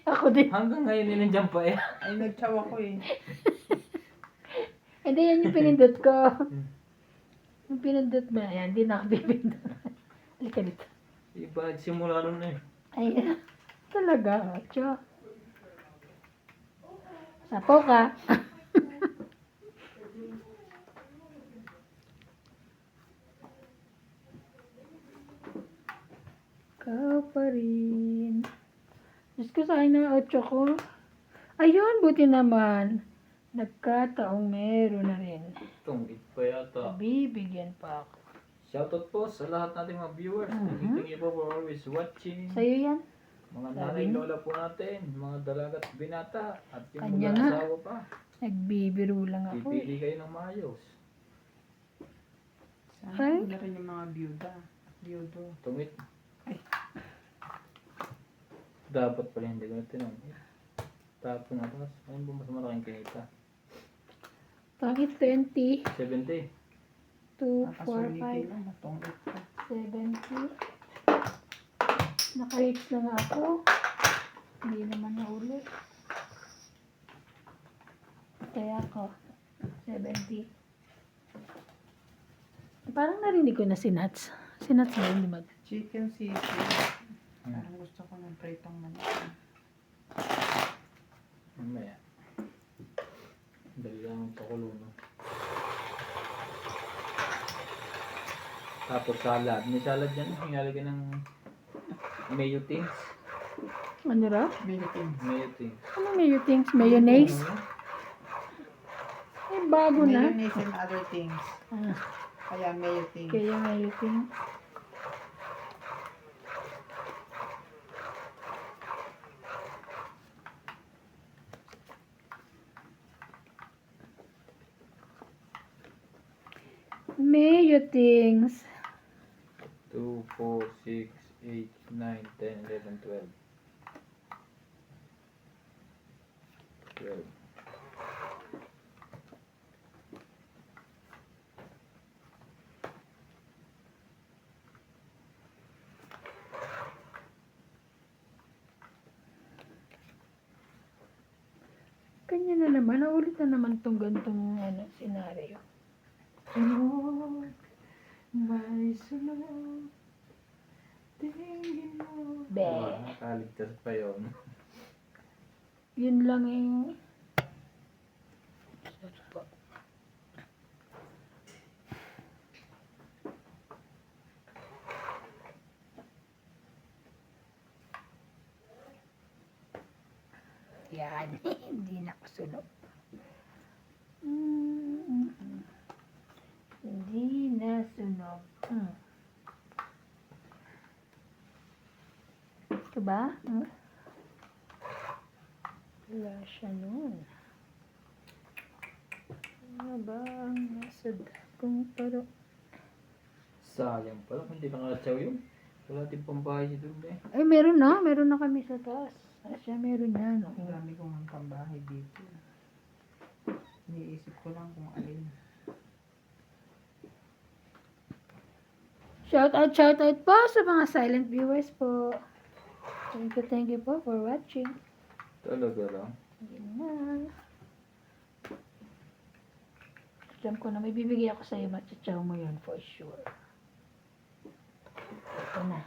Speaker 2: Ako din.
Speaker 1: Hanggang ngayon nandiyan pa eh.
Speaker 3: Ay, nagtsawa ko eh.
Speaker 2: Hindi, yan yung pinindot ko. Yung pinindot mo, yan, hindi na ako pipindot. Halika dito.
Speaker 1: Iba, simula nun eh.
Speaker 2: Ay, talaga, Cho. Sapo ka. Ikaw pa rin. Diyos ko, sayang na 8 ko. Ayun, buti naman. Nagkataong meron na rin.
Speaker 1: Itong it pa yata.
Speaker 2: Bibigyan pa ako.
Speaker 1: Shoutout po sa lahat nating mga viewers. Thank you po for always watching.
Speaker 2: Sa'yo yan?
Speaker 1: Mga
Speaker 2: Sabi
Speaker 1: nanay,
Speaker 2: niya.
Speaker 1: lola po natin, mga dalaga at binata, at yung
Speaker 2: Kanya
Speaker 1: mga
Speaker 2: nga.
Speaker 1: asawa pa.
Speaker 2: Nagbibiro lang ako eh.
Speaker 1: Pipili kayo ng maayos.
Speaker 3: Sana
Speaker 2: Ay.
Speaker 3: na rin yung mga byuda. Byudo.
Speaker 1: Tumit.
Speaker 3: Ay.
Speaker 1: Dapat pala hindi ko na tinanong. Tapon atas. Ayun ba mas malaking kinita?
Speaker 2: Bakit 20?
Speaker 1: 70.
Speaker 2: 2, 4,
Speaker 3: Nakasuliti
Speaker 2: 5,
Speaker 3: lang. Matungkit pa.
Speaker 2: 70. Naka-hits na nga ako. Hindi naman naulit. Kaya ako. 70. Parang narinig ko na si Nats. Si Nats ba yung lumag?
Speaker 3: Chicken sisig. Parang gusto ko ng pritong manok.
Speaker 1: Mamaya. Dali lang ang pakulo, no? Tapos salad. May salad yan. Hingalagay ng mayo things.
Speaker 2: Ano raw?
Speaker 3: Militing.
Speaker 1: Mayo things.
Speaker 2: Ano mayo things? Mayonnaise? Ay, bago na.
Speaker 3: Mayonnaise and other things.
Speaker 2: Ah,
Speaker 3: Kaya mayo things.
Speaker 2: kaya mayo things. Mayo things.
Speaker 1: 2, 4, 6, 8, 9, 10, 11, 12. 12.
Speaker 2: Kanya na naman. Naulit na naman tong gantong ano, senaryo.
Speaker 3: Lord, may sunod. Tingin mo.
Speaker 2: Be.
Speaker 1: Nakaligtas pa yun.
Speaker 2: Yun lang eh. Sorry po. Yan. Hindi na ako sunog. Hindi na sunog. Ito ba? Wala siya nun. Ano ba ang nasa dakong paro?
Speaker 1: Sayang pala. Hindi nakatsaw yun. Wala din pambahay si doon eh.
Speaker 2: Ay, meron na. Meron na kami sa taas. Siya meron yan.
Speaker 3: Ang dami kong ang pambahay dito. Iniisip ko lang kung alin.
Speaker 2: Shout out po sa mga silent viewers po. Thank you po for watching.
Speaker 1: Talaga lang.
Speaker 2: Yun na. Alam ko na may bibigay ako sa'yo, matchachaw mo yun for sure. Ito na.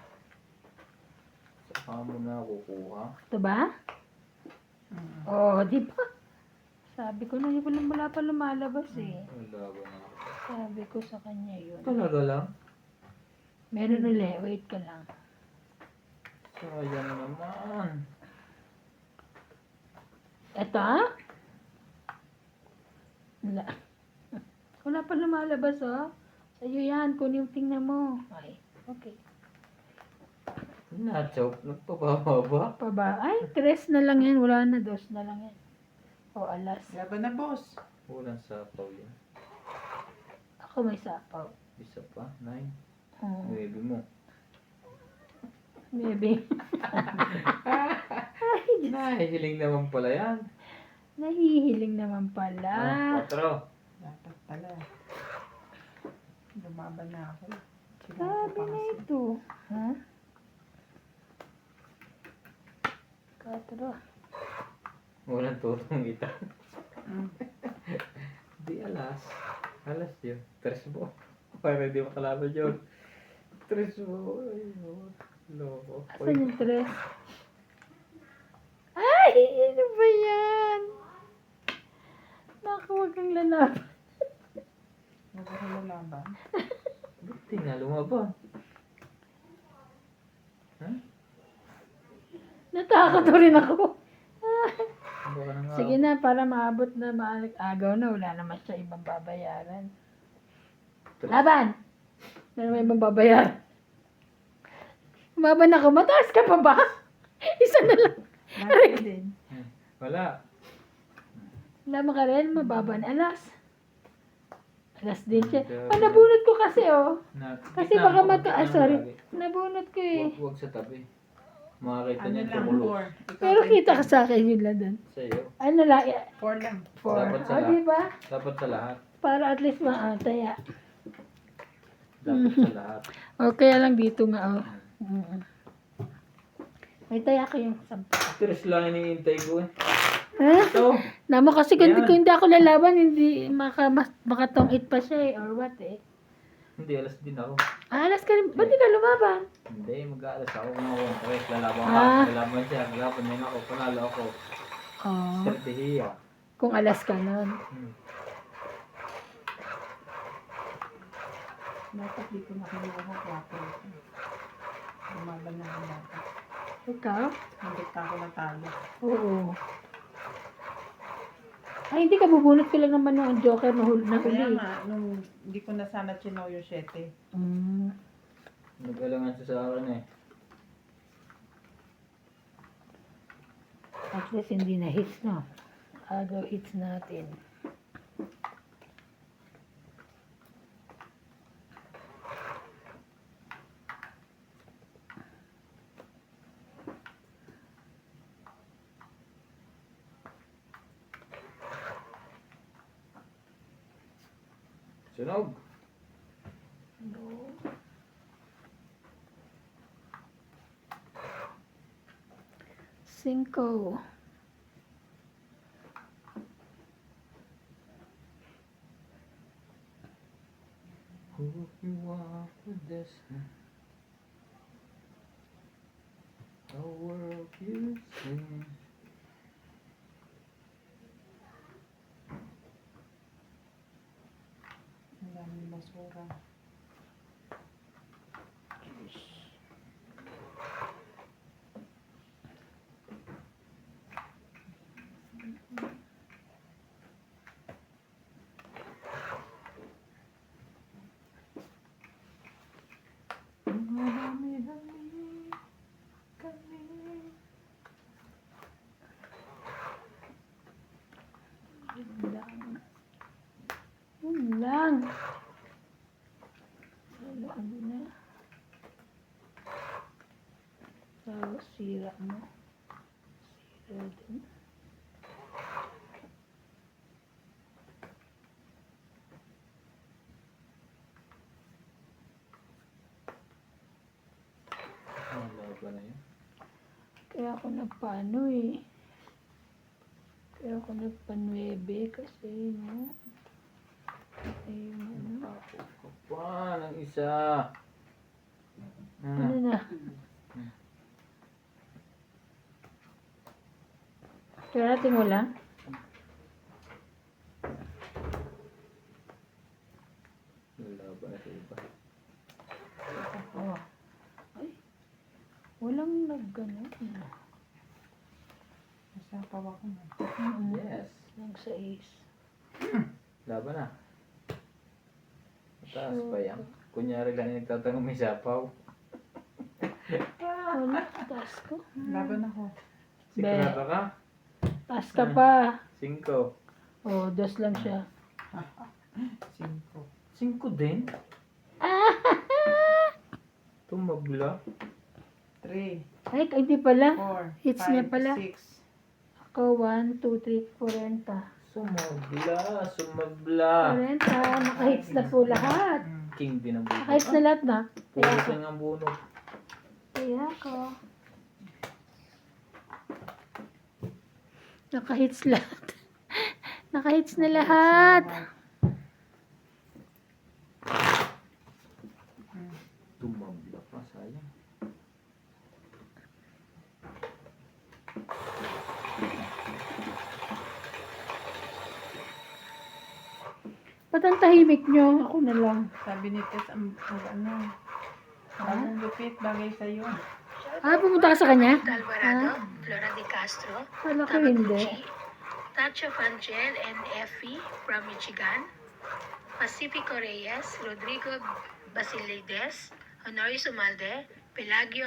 Speaker 1: Saka mo na kukuha.
Speaker 2: Ito ba?
Speaker 3: Mm.
Speaker 2: Oh, di ba? Sabi ko na, wala pa lumalabas eh.
Speaker 1: Wala ba na?
Speaker 2: Sabi ko sa kanya yun.
Speaker 1: Talaga lang?
Speaker 2: Meron ulit, wait ka lang.
Speaker 1: Sayang naman.
Speaker 2: Ito ah? Wala. Wala pa lumalabas oh. Sa'yo yan, kunin tingnan mo. Ay, okay.
Speaker 1: Nachaw, nagpababa.
Speaker 2: Pa ba? Ay, 3 na lang yan. Wala na, 2 na lang yan. O, alas.
Speaker 3: Laban na, boss.
Speaker 1: Walang sapaw yan.
Speaker 2: Ako may sapaw.
Speaker 1: Isa pa, 9.
Speaker 2: Oh,
Speaker 1: 9 mo.
Speaker 2: maybe.
Speaker 1: Nahihiling naman pala yan.
Speaker 2: Nahihiling naman pala.
Speaker 1: 4.
Speaker 3: Dapat pala. Lumaban na ako.
Speaker 2: Sabi na ito. Ha? 4.
Speaker 1: Walang tutong ita.
Speaker 3: Mm.
Speaker 1: Di alas. Alas yun. 3 mo. Para di makalaban yun. 3 mo. Ay, no. Loko.
Speaker 2: Asan yung 3? Ay, ano ba yan? Naku, wag kang lalaban.
Speaker 3: Huwag ako lalaban.
Speaker 1: Buti nga lumaban. Ha?
Speaker 2: Natakot rin ako.
Speaker 1: Baka na nga.
Speaker 2: Sige na, para maabot na agaw na, wala naman siya ibang babayaran. Laban! Wala naman ibang babayaran. Umaban ako, mataas ka pa ba? Isa na lang.
Speaker 3: Laban din.
Speaker 1: Wala.
Speaker 2: Wala ka rin, mababan. Alas. Alas din siya. Nabunot ko kasi oh. Kasi
Speaker 1: Gitna
Speaker 2: baka
Speaker 1: mo, gitna mo
Speaker 2: sorry.
Speaker 1: lagi.
Speaker 2: Nabunot ko eh.
Speaker 1: Huwag sa tabi. Makakita
Speaker 3: Ano
Speaker 1: niya yung
Speaker 3: lang,
Speaker 1: tumulo
Speaker 3: 4.
Speaker 2: Pero kita ka sa akin yun lang dun.
Speaker 1: sa'yo.
Speaker 2: Ano lang,
Speaker 3: 4 lang.
Speaker 2: 4.
Speaker 1: Dapat sa
Speaker 2: O,
Speaker 1: lahat.
Speaker 2: diba?
Speaker 1: Dapat sa lahat.
Speaker 2: Para at least maataya.
Speaker 1: Dapat sa lahat.
Speaker 2: O, kaya lang dito nga oh. May taya ko yung 10.
Speaker 1: Tres lang iniintay ko eh.
Speaker 2: Ha?
Speaker 1: Ito.
Speaker 2: Namo kasi kung,
Speaker 1: Yan.
Speaker 2: kung hindi ako lalaban, hindi makatong-it pa siya eh, or what eh.
Speaker 1: Hindi, alas din ako.
Speaker 2: Alas ka rin, ba't di ka lumaban?
Speaker 1: Hindi, mag-aalas ako kung ako. Tres, lalaban ka.
Speaker 2: Ah.
Speaker 1: Lalaban siya. Lalaban din ako. Panalo ako.
Speaker 2: Oh,
Speaker 1: Sertihiya.
Speaker 2: kung alas ka nun.
Speaker 3: Dapat di ko nakinuha ko 4. Lumaban na ako dapat.
Speaker 2: Ikaw?
Speaker 3: Hindi ka ako natalo.
Speaker 2: Oo. Ay, hindi ka bubunot ko lang naman ng joker na huli.
Speaker 3: Kaya nga, nung hindi ko na sana chinaw yung 7.
Speaker 2: Mm.
Speaker 1: Nag-alangan siya sa akin eh.
Speaker 2: At least hindi na hits, no? Agaw hits natin.
Speaker 1: Sunog.
Speaker 2: Cinco.
Speaker 1: Who you walk with this? The world you see.
Speaker 3: Ang daming basura.
Speaker 2: Yun lang. Yun lang. Wala, ano na. Tapos sira mo. Sira din.
Speaker 1: Wala ba na yun?
Speaker 2: Kaya ako nagpaano eh. Kaya ako nagpa-9 kasi, no? Ayun, ano.
Speaker 1: Tapos ka pa ng isa.
Speaker 2: Ano na? Karating mo lang?
Speaker 1: Lalaban na sa iba.
Speaker 2: Oh. Ay. Walang nag-ano.
Speaker 3: Masapaw ako na.
Speaker 1: Yes.
Speaker 2: Nang 6.
Speaker 1: Laban na. Mataas pa yan. Kunyari lang yung nagtatanong may sapaw.
Speaker 2: Wala, taas ko.
Speaker 3: Laban ako.
Speaker 1: Sigurado ka?
Speaker 2: Taas ka pa.
Speaker 1: 5.
Speaker 2: Oh, 2 lang siya.
Speaker 3: 5.
Speaker 1: 5 din? Tumabla.
Speaker 3: 3,
Speaker 2: Ay, hindi pala.
Speaker 3: 4,
Speaker 2: Hits niya pala.
Speaker 3: 6.
Speaker 2: Ako, 1, 2, 3, 40.
Speaker 1: Sumabla.
Speaker 2: 40. Nakahits na po lahat.
Speaker 1: King din ang bunot.
Speaker 2: Nakahits na lahat na.
Speaker 1: Puro king ang bunot.
Speaker 2: Kaya ako. Nakahits lahat. Nakahits na lahat.
Speaker 1: Tumabla pa, sayang.
Speaker 2: Ba't ang tahimik nyo? Ako na lang.
Speaker 3: Sabi ni Tess, ang ano, bagong lupit, bagay sa'yo.
Speaker 2: Pumunta ka sa kanya?
Speaker 4: Alvarado, Flora de Castro,
Speaker 2: Kala ko hindi.
Speaker 4: Tamaguchi, Tacha Fangel and Effie from Michigan, Pacifico Reyes, Rodrigo Basilides, Honoris Umalde, Pelagio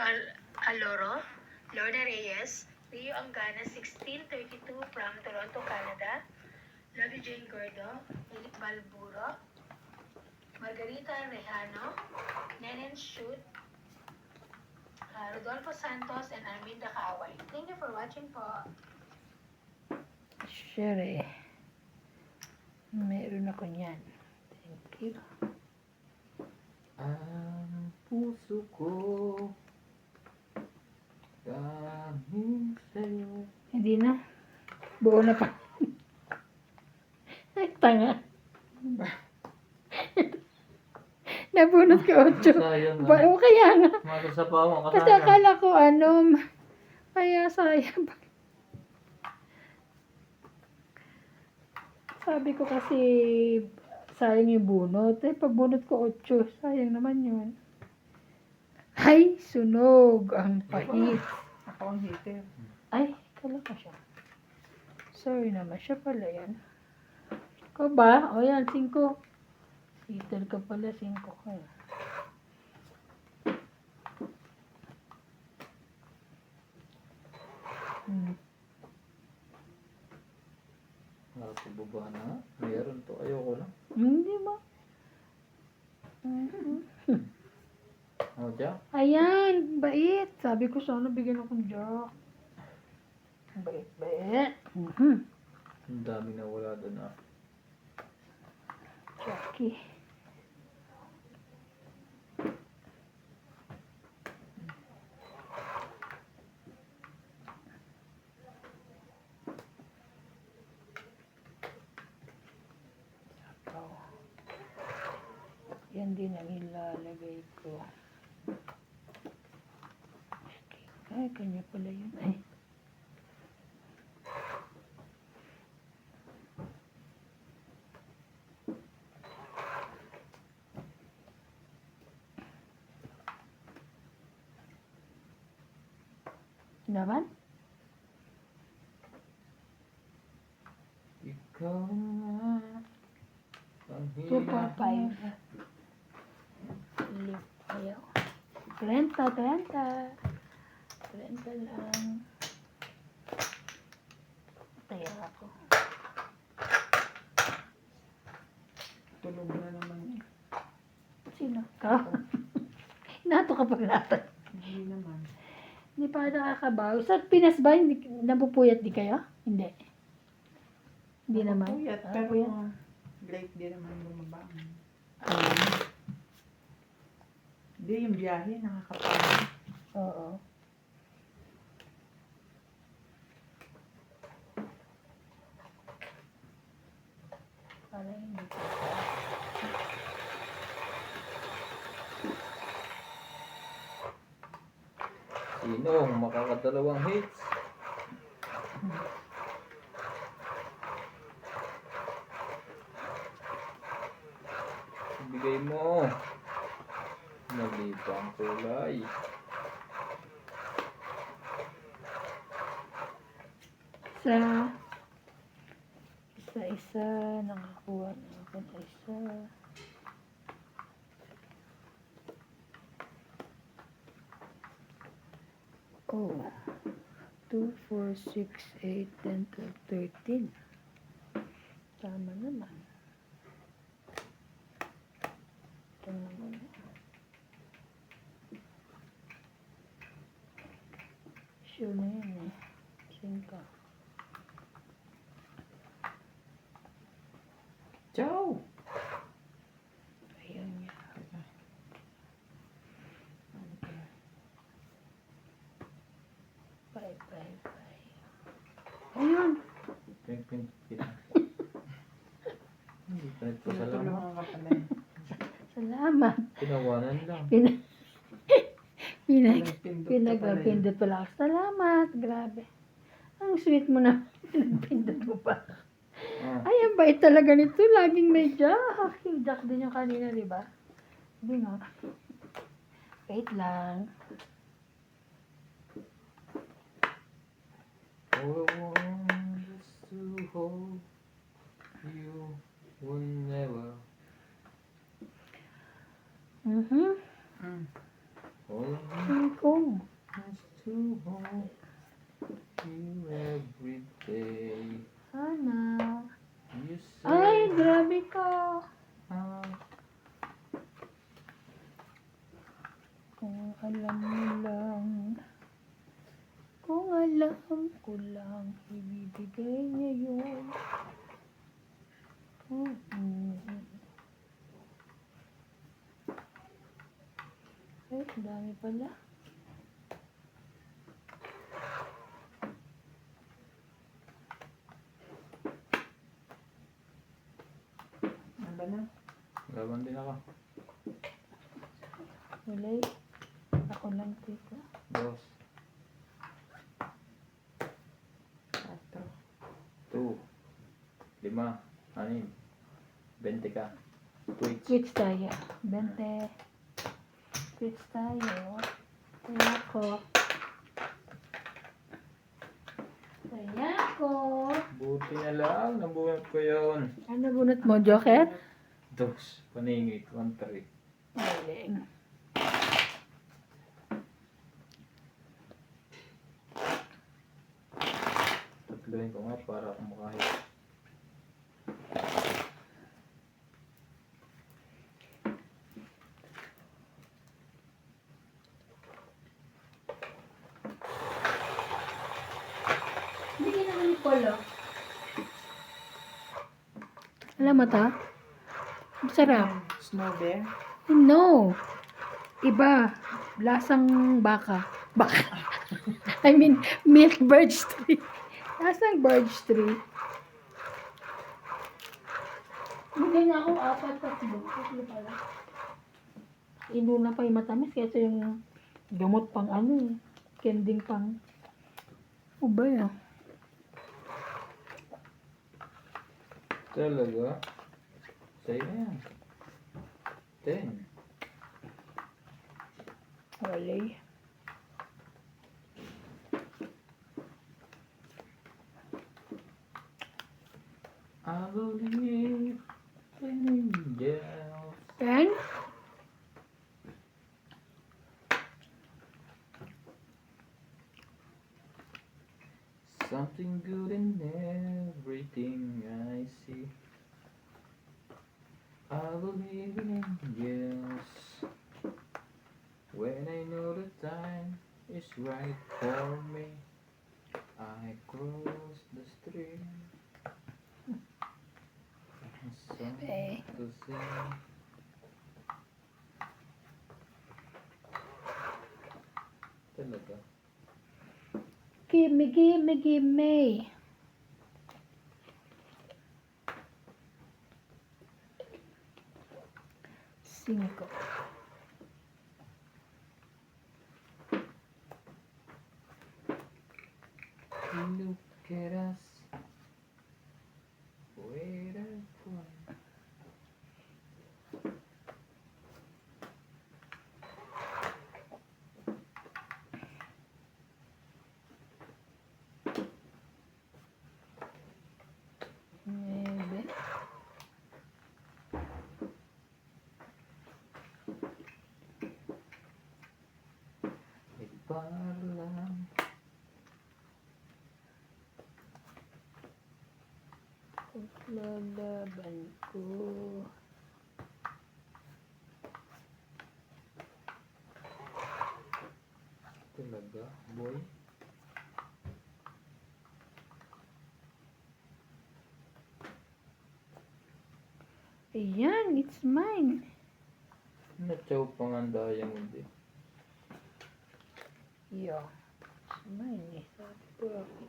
Speaker 4: Aloro, Lorna Reyes, Rio Angana 1632 from Toronto, Canada, Lovey Jane Gordo, Eric Balburo, Margarita Rejano, Nenen Shoot, Rodolfo Santos, and Arminda Kaaway. Thank you for watching po.
Speaker 2: Sure. Meron ako niyan. Thank you.
Speaker 1: Ang puso ko dahil sa'yo.
Speaker 2: Hindi na. Buo na pa. Ay, tanga. Nabunot ko 8.
Speaker 1: Sayang nga.
Speaker 2: O kaya nga.
Speaker 1: Masasapawan ka
Speaker 2: Kasi
Speaker 1: sana.
Speaker 2: akala ko kaya sayang. Sabi ko kasi sayang yung bunot. Pagbunot ko 8, sayang naman yun. Ay, sunog. Ang pahit.
Speaker 3: Ako ang hitter.
Speaker 2: Ay, kala ko siya. Sorry naman, siya pala yan. Ikaw ba? O yan, 5. Hitter ka pala, 5 ka.
Speaker 1: Nakapababa na nga. Meron to. Ayoko lang.
Speaker 2: Hindi ba?
Speaker 1: O, Jack.
Speaker 2: Ayan, bait. Sabi ko sana bigyan akong joke. Bait, bait.
Speaker 1: Ang dami na wala doon ah.
Speaker 2: Jackie. Yan din ang ilalagay ko. Ay, kanya pala yun. Ay. Naman?
Speaker 1: Ikaw nga. Ang
Speaker 2: 2, 4, 5. Lip. Ayaw. 30, 30. 30 lang. Kaya ako.
Speaker 3: Tulog na naman eh.
Speaker 2: Sino? Ka? Nato ka pag natin.
Speaker 3: Hindi naman.
Speaker 2: Hindi pa nakakabaw. Sa Pinas ba? Hindi, napupuyat di kayo? Hindi. Hindi naman.
Speaker 3: Puyat,
Speaker 2: Ah,
Speaker 3: pero
Speaker 2: puyat.
Speaker 3: late din naman bumabaan.
Speaker 2: Ah,
Speaker 3: Hindi, yung biyahe, nakakapagod.
Speaker 2: oo. Para hindi ko.
Speaker 1: Sino ang makakadalawang hits? Ibigay mo. Mali pa ang kulay.
Speaker 2: Isa, nakakuha na ako na isa. Oh, 2, 4, 6, 8, 10, 12, 13. Tama naman. Ito naman. Sure na yan eh. 5.
Speaker 1: Ciao!
Speaker 2: Ayan niya. Bye. Ayun.
Speaker 1: Pin. Hindi pa nagpasalamat.
Speaker 3: Tinutulungan ka pala eh.
Speaker 2: Salamat.
Speaker 1: Tinawanan lang.
Speaker 2: Pinagpindot pala ako. Salamat. Grabe. Ang sweet mo na. Pinagpindot mo pa.
Speaker 1: Ah,
Speaker 2: Ay, ang bait talaga nito. Laging may jack. Yung jack din yung kanina, di ba? Hindi nga. Wait lang.
Speaker 1: all I want is to hold you whenever.
Speaker 2: Mm-hmm.
Speaker 1: All I
Speaker 2: Ay ko.
Speaker 1: want is to hold you every day.
Speaker 2: Sana.
Speaker 1: You
Speaker 2: Ay,
Speaker 1: say
Speaker 2: grabe ka.
Speaker 1: ah,
Speaker 2: Kung alam mo lang. Kung alam ko lang. Ibibigay niya yun. Ay, dami pala.
Speaker 3: Ano ba na?
Speaker 1: laban din ako.
Speaker 2: Wala. Ako lang tita.
Speaker 1: 2,
Speaker 3: Patro.
Speaker 1: 2, 5, 6, 20 ka. Twitch.
Speaker 2: Switch tayo. 20. Switch tayo. Kaya ako.
Speaker 1: Buti na lang, nabunot ko yun.
Speaker 2: Ano bunot mo, Joker?
Speaker 1: 2, paningit, 1, 3.
Speaker 2: Galing.
Speaker 1: Tatluhin ko nga para kumakahit.
Speaker 2: Hindi ka naman ni Polo. Alam mo ta? Masarap.
Speaker 3: Snow bear?
Speaker 2: No. Iba. Lasang baka. Baka. I mean, milk birch tree. Lasang birch tree. Bigay na ako 4, 3. 3 pala. Inuna pa yung matamis kaysa yung gamot pang ano eh. Kending pang. O ba yan?
Speaker 1: Talaga? Sa'yo na yan. 10.
Speaker 2: Wala.
Speaker 1: I believe in angels.
Speaker 2: 10?
Speaker 1: Something good in everything I see. I believe in angels. When I know the time is right for me, I cross the stream. A song
Speaker 2: Okay.
Speaker 1: to sing. Talaga.
Speaker 2: Gimme, gimme, gimme. 5.
Speaker 1: Look at us. Waiting for.
Speaker 2: Maybe.
Speaker 1: Iparlang.
Speaker 2: Lalaban ko.
Speaker 1: Talaga, boy.
Speaker 2: Ayan, it's mine.
Speaker 1: Natsaw pa nga ang diamond eh.
Speaker 2: Yeah, it's mine eh. Sabi ko ako.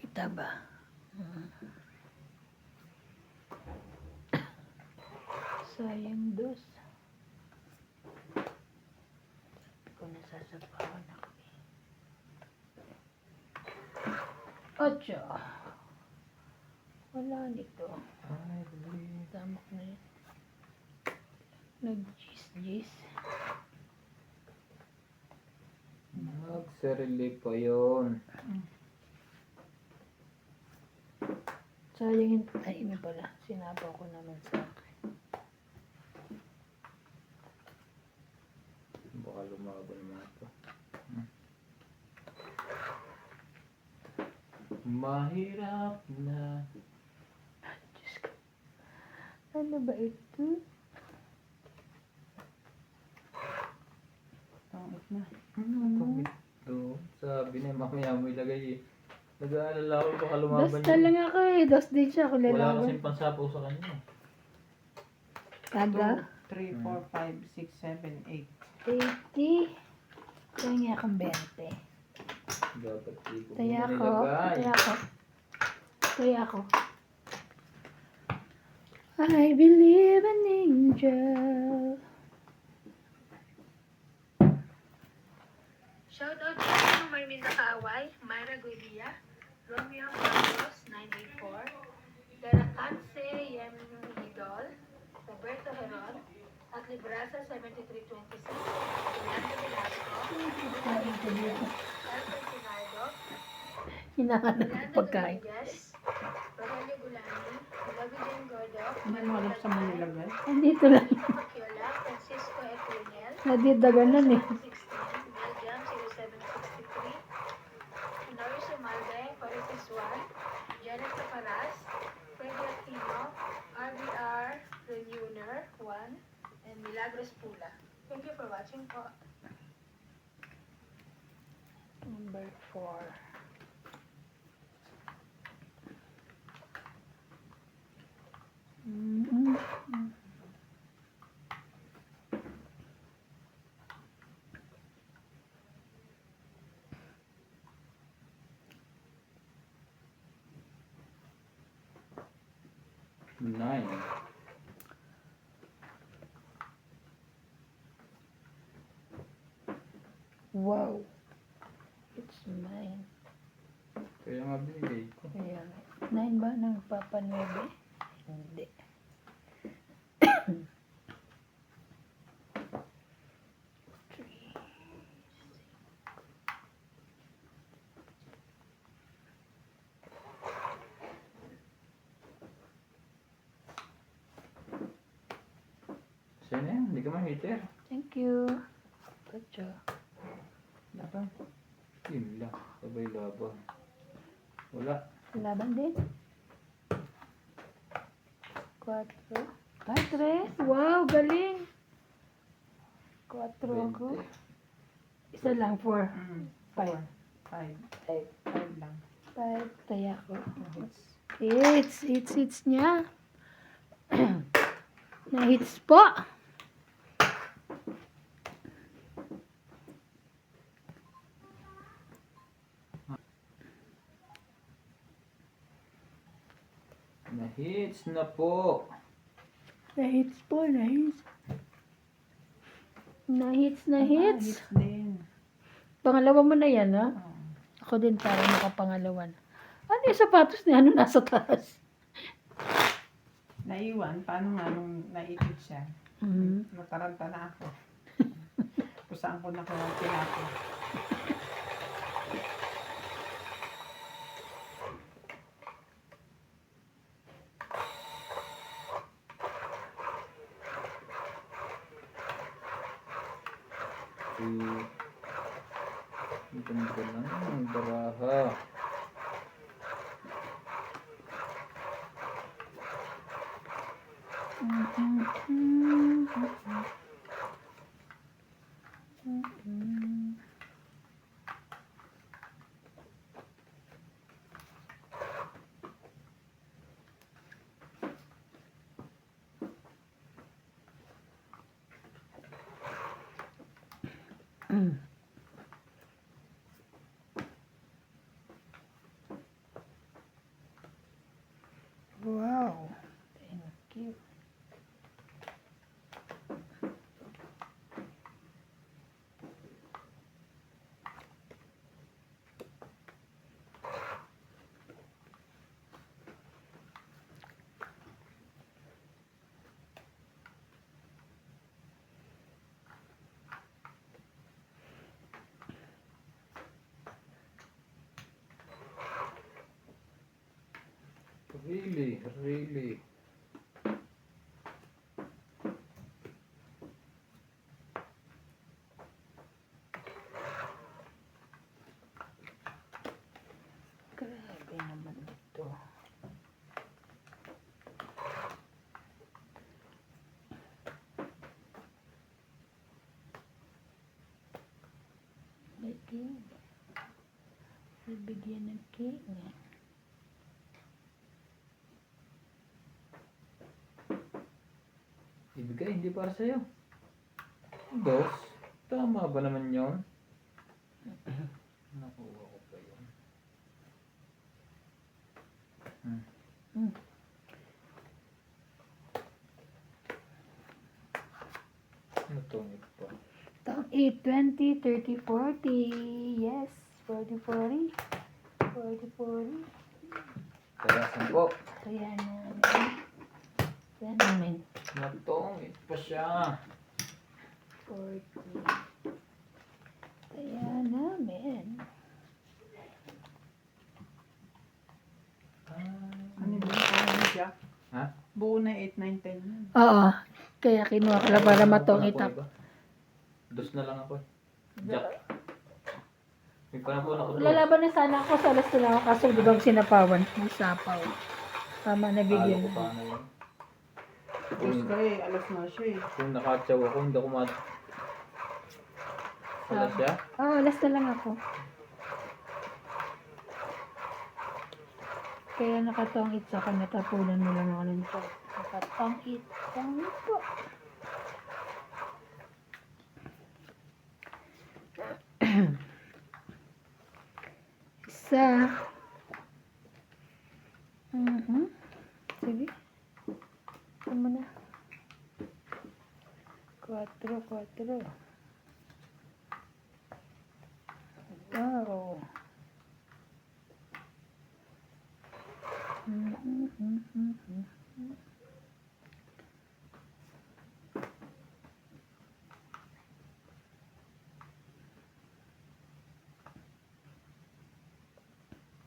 Speaker 2: Kita ba? Sayang dos. Sabi ko nasasapawan ako eh. 8. Wala nito.
Speaker 1: I believe.
Speaker 2: Tamak na yun. Nag-gis-gis.
Speaker 1: Nagsarili pa yun.
Speaker 2: Sayang yun. Ay, ini pala. Sinabaw ko naman sa akin.
Speaker 1: Baka lumaban mga ito. Mahirap na.
Speaker 2: Diyos ko. Ano ba ito?
Speaker 3: Tangit na.
Speaker 1: Ito, sabi na mamaya mo ilagay eh. Nag-aalala ko baka lumaban
Speaker 2: Basta
Speaker 1: yun.
Speaker 2: lang ako eh. Dos din siya.
Speaker 1: Wala
Speaker 2: Kulalaban.
Speaker 1: kasing pansapaw sa kanya.
Speaker 2: Kada?
Speaker 3: 2, 3, 4, 5, 6, 7,
Speaker 2: 80. Kaya nga akong 20.
Speaker 1: Dapat di ko
Speaker 2: Kaya
Speaker 1: muna
Speaker 2: ako.
Speaker 1: nilagay.
Speaker 2: Kaya ako. Kaya ako. I believe an angel.
Speaker 4: Shoutout sa Marminda Kaaway, Myra Guedia, Romeo Carlos, 984, Daracanse Yem Hidol, Roberto Heron, at Librasa, 7326, Fernando Velasco, Alfred Sinardo,
Speaker 2: Hinahanap ng
Speaker 4: Yolanda
Speaker 2: pagkain.
Speaker 4: Dominguez, Rogelio Gulani, Lovidian Gordo,
Speaker 3: Hindi mo alam sa manilagay.
Speaker 2: Andito lang.
Speaker 4: Paquiola, Francisco F. Lunel,
Speaker 2: Nadidaganan eh.
Speaker 4: 16, Belgium 0763, Honorio Sumalde, Parisis 1, Janet Caparas, Freddy Aquino, RBR Renuner 1, and Milagros Pula. Thank you for watching po.
Speaker 2: Number 4.
Speaker 1: Nine.
Speaker 2: Wow. It's mine.
Speaker 1: Kaya nga binigay ko.
Speaker 2: Kaya, 9 ba ng Papa 9? Hindi.
Speaker 1: Siya na yan, hindi ka ma-hater.
Speaker 2: Thank you. Pacho.
Speaker 3: Dapat.
Speaker 1: Yun lang, sabay laban. Wala.
Speaker 2: Laban din. 4. Ay, 3. Wow, galing. 4 ako.
Speaker 1: 20.
Speaker 2: Isa lang, 4. 5.
Speaker 3: 5.
Speaker 2: 5.
Speaker 3: 5 lang.
Speaker 2: 5. Taya ko.
Speaker 3: Hits.
Speaker 2: Hits niya. Na-hits po.
Speaker 1: Na-hits na po.
Speaker 2: Na-hits po, na-hits. Na-hits, na-hits.
Speaker 3: Hits din.
Speaker 2: Pangalawa mo na yan, ha?
Speaker 3: Oh.
Speaker 2: Ako din parang nakapangalawan. Ano yung sapatos ni ano nasa taas?
Speaker 3: Naiwan. Paano nga nung naipit siya? Nataranta na ako. Kung saan ko nakuha ako.
Speaker 1: Ang ganda lang ang baraha.
Speaker 2: Wow. Thank you.
Speaker 1: Really, really.
Speaker 2: Grabe naman ito. May king. Bibigyan ng king.
Speaker 1: Ibigay, hindi para sa'yo. Dos? Tama ba naman yun? Nakuha ko pa yun. Ano to? Ito pa.
Speaker 2: Tang 8, 20, 30, 40. Yes, 40, 40. 40, 40.
Speaker 1: Kaya 10.
Speaker 2: Kaya namin. Kaya namin.
Speaker 1: Natong, ito pa siya.
Speaker 2: 40. Kaya namin.
Speaker 3: Ano ba yung parang siya?
Speaker 1: Ha?
Speaker 3: Buo na 8, 9, 10 yan.
Speaker 2: Oo. Kaya kinuha ko lang para matong
Speaker 1: Ako
Speaker 2: itak.
Speaker 1: iba. Dos na lang ako. Jack. May panapon ako.
Speaker 2: Lalaban na sana ako sa alas na ako kaso di ba sinapawan? May sapaw. Tama na bigyan
Speaker 1: Talo ko
Speaker 2: na.
Speaker 1: pa na yun.
Speaker 3: Diyos ka eh, alas na siya eh.
Speaker 1: Kung nakatsaw ako, hindi ako Wala siya?
Speaker 2: Oo, alas na lang ako. Kaya nakatong it sa kanya, tapunan mo lang ako ng ito. Nakatong it. Tong it po. Isa. Sige. Tama na. 4, 4. Wow.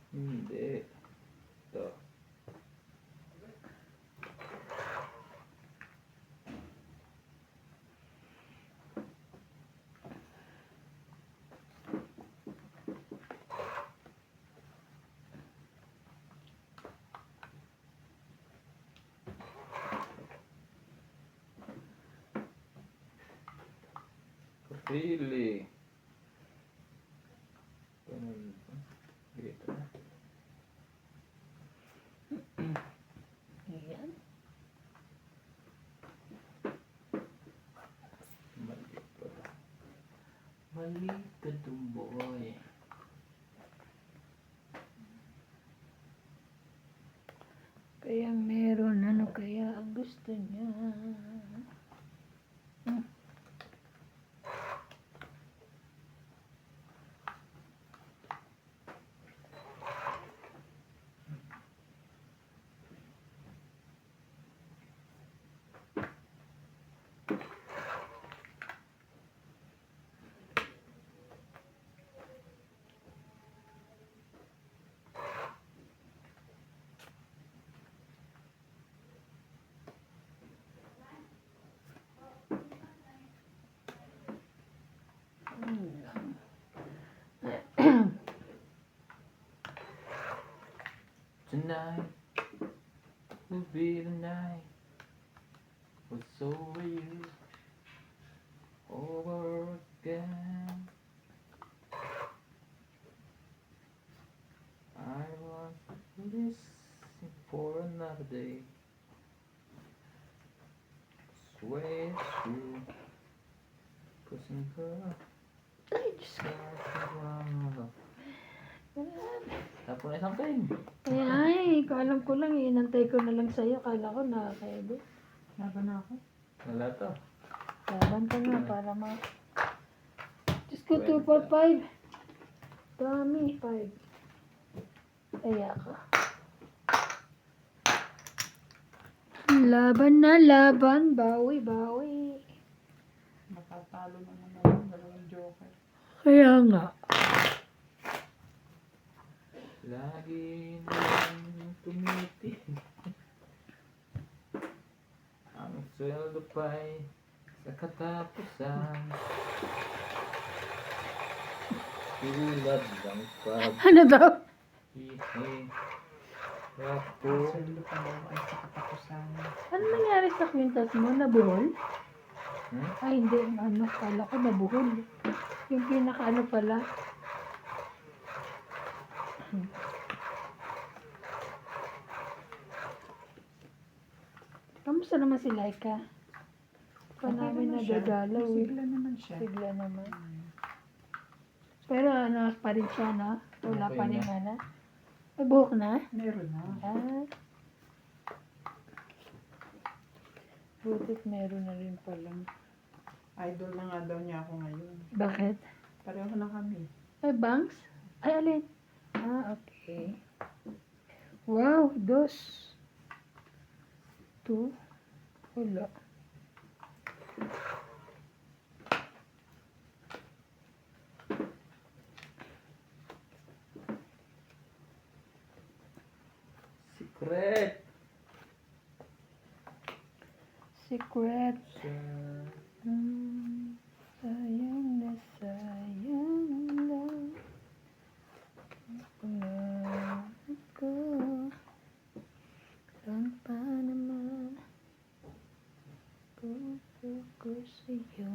Speaker 1: Hindi. Ito. Really? Dito na.
Speaker 2: Ayan.
Speaker 1: Mali pala. Mali ka tumboy.
Speaker 2: Kaya meron, ano kaya ang gusto niya?
Speaker 1: Tonight will be the night. What's over you? Over again. I want to listen for another day. Swear it's true. Pushing her.
Speaker 2: Ay, Diyos ko.
Speaker 1: Tapos na isang pen.
Speaker 2: Kaya ay, alam ko lang, inantay ko na lang sa'yo. Kala ko nakakaedo.
Speaker 3: Laban na ako.
Speaker 1: Wala to.
Speaker 2: Laban ka nga para ma... Diyos ko, 2, 4, 5. Dami, 5. Kaya ka. Laban na laban, bawi, bawi.
Speaker 3: Nakatalo naman ako. Dalawang joker.
Speaker 2: Kaya nga.
Speaker 1: Lagi nang tumitig. Ang sweldo pa'y sa katapusan. Tulad ng
Speaker 2: Ano daw?
Speaker 1: paghihirap ko.
Speaker 3: Sweldo pa daw ay sa katapusan.
Speaker 2: Ano nangyari sa kwintas mo? Nabuhol?
Speaker 1: Hmm?
Speaker 2: Ay, hindi. Ano, kala ko nabuhol. Yung pinaka ano pala. Kamusta naman si Laika? Pa namin
Speaker 3: naman siya.
Speaker 2: nagagalaw eh.
Speaker 3: Sigla naman siya.
Speaker 2: Sigla naman. Pero ano pa rin siya, no? Wala
Speaker 1: Okay
Speaker 2: pa rin
Speaker 1: na.
Speaker 2: ano. May buhok na?
Speaker 3: Meron na.
Speaker 2: Ah. Butit meron na rin palang.
Speaker 3: Idol na nga daw niya ako ngayon.
Speaker 2: Bakit?
Speaker 3: Pareho na kami.
Speaker 2: Ay, bangs? Ay, alin? Ah, okay. Wow, 2. 2. Wala.
Speaker 1: Secret.
Speaker 2: Secret.
Speaker 1: Sa
Speaker 2: Sayang na sayang lang. Pangarap ko. Saan pa naman puso ko sa'yo.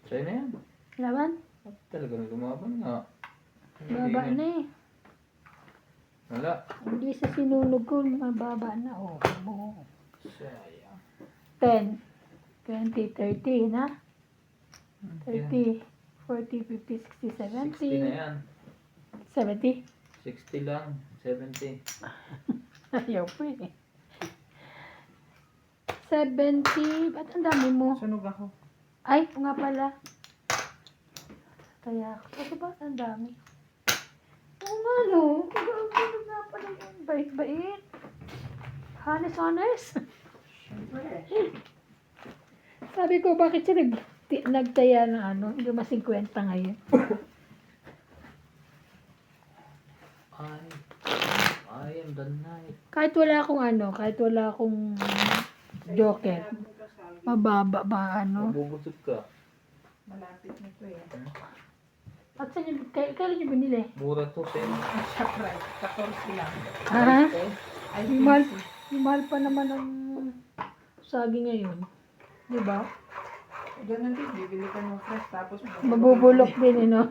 Speaker 1: sa'yo na yan.
Speaker 2: Laban?
Speaker 1: Talaga na lumaban nga.
Speaker 2: Baba na eh.
Speaker 1: Wala.
Speaker 2: Hindi sa sinunog ko, mababa na. Oh, mo.
Speaker 1: Sayang.
Speaker 2: 10, 20, 30 na. 30, 40, 50, 60,
Speaker 1: 60 na
Speaker 2: 70.
Speaker 1: yan.
Speaker 2: 70.
Speaker 1: 60 lang. 70.
Speaker 2: Ayaw po eh. 70. Ba't ang dami mo?
Speaker 3: Sunog ako.
Speaker 2: Ay, nga pala. Kaya, kasi ba ang dami? Oo nga no. Ano nga pala yun? Bait-bait. Honest.
Speaker 3: Siyempre.
Speaker 2: Sabi ko, bakit siya nagtaya ng ano? Hindi mas 50 ngayon.
Speaker 1: I am the night.
Speaker 2: Kahit wala akong ano, kahit wala akong joker. Mababa ba ano?
Speaker 1: Mabubusog ka.
Speaker 3: Malapit na to eh.
Speaker 2: At saan yung, kailan yung binili?
Speaker 1: Mura to, Sen.
Speaker 3: Siya price. 14 lang.
Speaker 2: Ha?
Speaker 3: Ay,
Speaker 2: Yung mahal,
Speaker 3: 50.
Speaker 2: yung mahal pa naman ng saging ngayon. Di ba?
Speaker 3: Ganun din. Bibili ka ng fresh tapos
Speaker 2: Mabubulok din, no?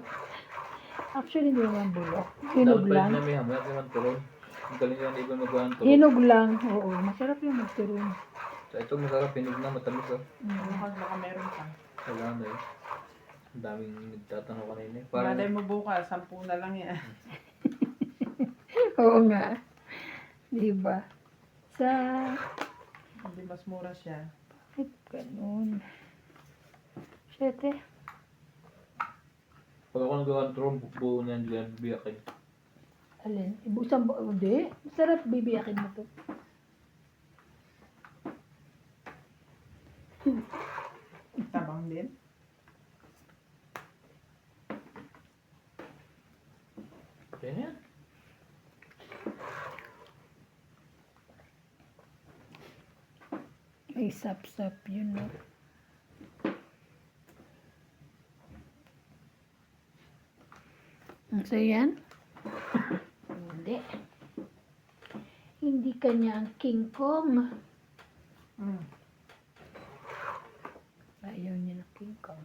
Speaker 2: Actually, hindi naman bulok. Hinog
Speaker 1: Downgrade
Speaker 2: lang.
Speaker 1: na may hamlet naman turon. Ang galing yan, ibang magawa ng turon.
Speaker 2: Hinog lang. Oo, masarap yung magturon.
Speaker 1: So, ito masarap, hinog na, matamis oh.
Speaker 3: Baka meron ka.
Speaker 1: Wala na eh. Ang daming nagtatanong kanina eh.
Speaker 3: Malay
Speaker 1: Parang,
Speaker 3: mo bukas, 10 na lang yan.
Speaker 2: Oo nga. Diba? Sa...
Speaker 3: Hindi mas mura siya.
Speaker 2: Ay, ganun. Siyete.
Speaker 1: pag ako nagawa ng turon, buo niyan, diyan, biyakin.
Speaker 2: Alin? Ibusang ba? Hindi. Masarap bibiyakin mo to.
Speaker 3: Tabang din.
Speaker 1: Kaya na yan.
Speaker 2: May sap-sap yun, no? So, yan? Hindi. Hindi kanya ang King Kong.
Speaker 3: Mm.
Speaker 2: Ayaw niya ng King Kong.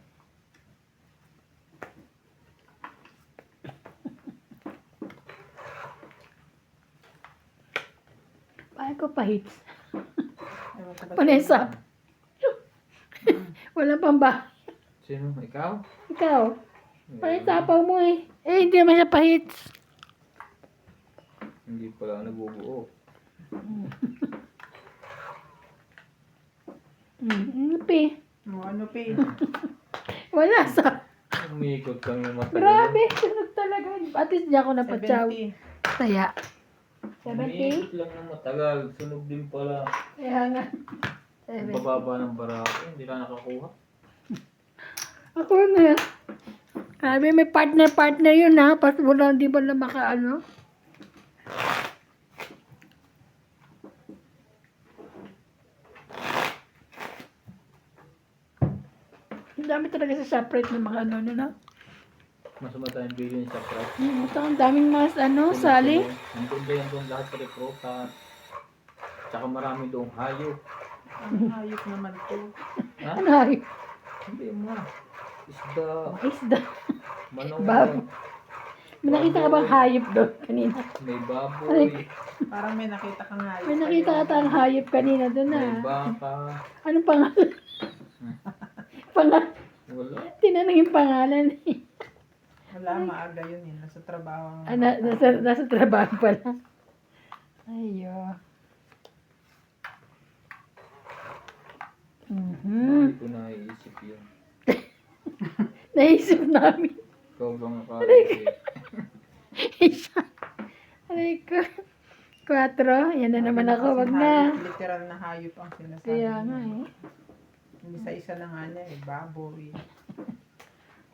Speaker 2: Paano ko pahits?
Speaker 3: Ewan ko ba
Speaker 2: Panesa. Wala pang ba?
Speaker 1: Sino? Ikaw?
Speaker 2: Ikaw? Panitapaw mo eh. Eh, hindi naman siya pahits.
Speaker 1: Hindi pala nabubuo.
Speaker 2: Nupi.
Speaker 3: Ano pa eh.
Speaker 2: Wala sa...
Speaker 1: Umikot kang matagal.
Speaker 2: Grabe, sunog talaga. At least di ako napatsaw.
Speaker 3: 70.
Speaker 2: Kaya. 70?
Speaker 1: Umikot lang ng matagal. Sunog din pala.
Speaker 2: Kaya nga.
Speaker 1: Ang
Speaker 2: 70.
Speaker 1: bababa ng barako. Hindi na nakakuha.
Speaker 2: Ako na. Grabe, may partner yun ha. Tapos wala, di ba na makaano? Ang dami talaga sa separate ng mga ano na.
Speaker 1: Mas tayong bilhin sa price.
Speaker 2: Ito ang daming mas ano, sali.
Speaker 1: Nandun ba yan doon lahat sa rekrota. Tsaka marami doong hayop.
Speaker 3: Ang hayop naman to.
Speaker 1: Ha?
Speaker 2: Ano ay?
Speaker 1: Hindi mo. Isda.
Speaker 2: Isda.
Speaker 1: Manong.
Speaker 2: Bab- May nakita ka bang hayop doon kanina?
Speaker 1: May baboy.
Speaker 3: Parang may nakita kang hayop.
Speaker 2: May nakita ka tayong hayop kanina doon
Speaker 1: May
Speaker 2: na.
Speaker 1: baka.
Speaker 2: Anong pangalan? Pangalan?
Speaker 1: Wala.
Speaker 2: Tinanong yung pangalan eh.
Speaker 3: Wala, maaga yun eh. Nasa trabaho.
Speaker 2: Ah, nasa trabaho pala. Ayo.
Speaker 1: Hindi ko naiisip yun.
Speaker 2: Naisip namin.
Speaker 1: Ikaw bang akala?
Speaker 2: Isa. Aray ko. 4. Yan na naman ako. Wag na.
Speaker 3: Literal na hayop ang sinasabi.
Speaker 2: Kaya
Speaker 3: niya.
Speaker 2: nga eh.
Speaker 3: Hindi sa isa na nga niya eh. Baboy.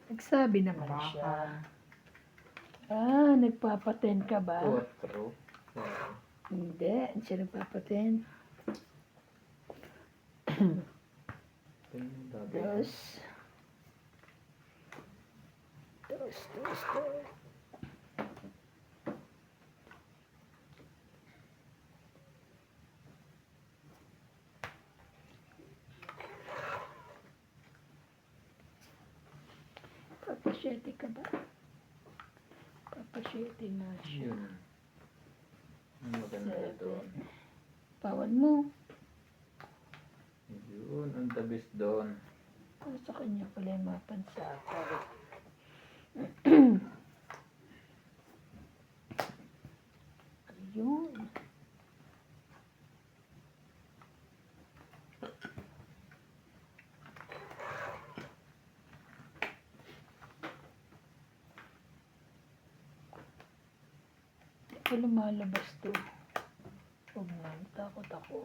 Speaker 2: Nagsabi naman siya. Nagpapaten ka ba?
Speaker 1: 4.
Speaker 2: Hindi. Hindi siya nagpapaten. Dos. Dos. Papasyete ka ba? Papasyete na siya.
Speaker 1: Yun. Ang maganda doon.
Speaker 2: Pawan mo.
Speaker 1: Yun, ang the best doon.
Speaker 2: Sa kanya pala yung mapansaka. Ayun. Di ko lumalabas to. Huwag na, takot ako.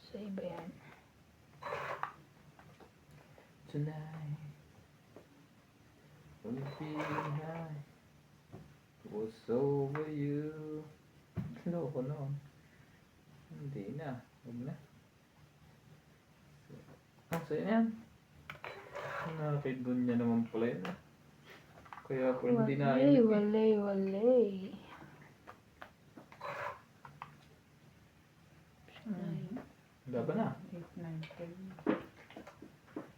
Speaker 2: Sa iba yan.
Speaker 1: Tonight, when the feeling high was over you. Loko no. Hindi na. Huwag na. Ang sa'yo yan. Nakakidun niya naman pala yun. Kaya ako hindi na
Speaker 2: Walay.
Speaker 1: Laban na.
Speaker 3: 8, 9,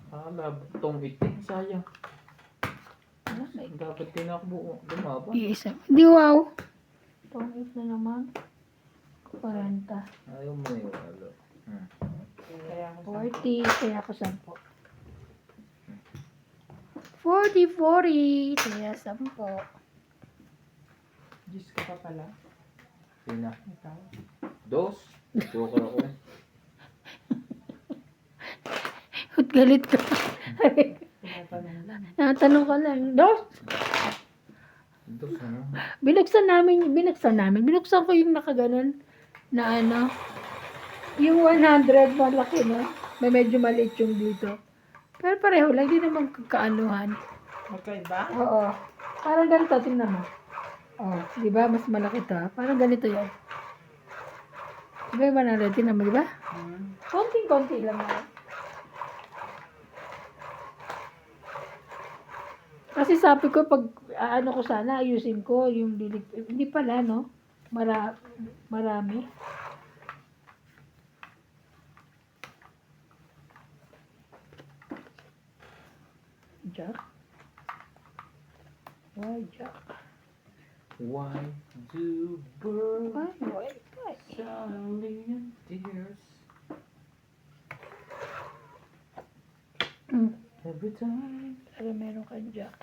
Speaker 3: 10.
Speaker 1: Tong itik. Sayang.
Speaker 2: May
Speaker 1: Dapat tinakbo. Lumaban.
Speaker 2: isa. Di wow. Pang 8 na naman. 40.
Speaker 1: Ayaw mo na yung ano.
Speaker 3: Kaya ako
Speaker 2: 40. Kaya ako 10. 40. Kaya 10.
Speaker 3: Diyos ka pa pala.
Speaker 1: Sina?
Speaker 3: Ikaw.
Speaker 1: Dos. Joker ako eh.
Speaker 2: Ba't galit ka?
Speaker 3: Tinatanong lang.
Speaker 2: Natanong ka lang. Dos?
Speaker 1: Dos ano?
Speaker 2: Binuksan ko yung nakaganon na ano. Yung 100, malaki na. May medyo maliit yung dito. Pero pareho lang, di naman kakaanuhan.
Speaker 3: Magkaiba?
Speaker 2: Oo. Parang ganito, tingnan mo. Oh, di ba? Mas malaki to. Parang ganito yan. Di ba yung 100? Tingnan mo, di ba? Konting-konti lang naman. Kasi sabi ko, pag ano ko sana, ayusin ko yung lilig. Hindi pala, no? Marami. Jack? Why Jack?
Speaker 1: Why do birds
Speaker 2: Why?
Speaker 1: suddenly in tears every time
Speaker 2: Pero meron kang Jack.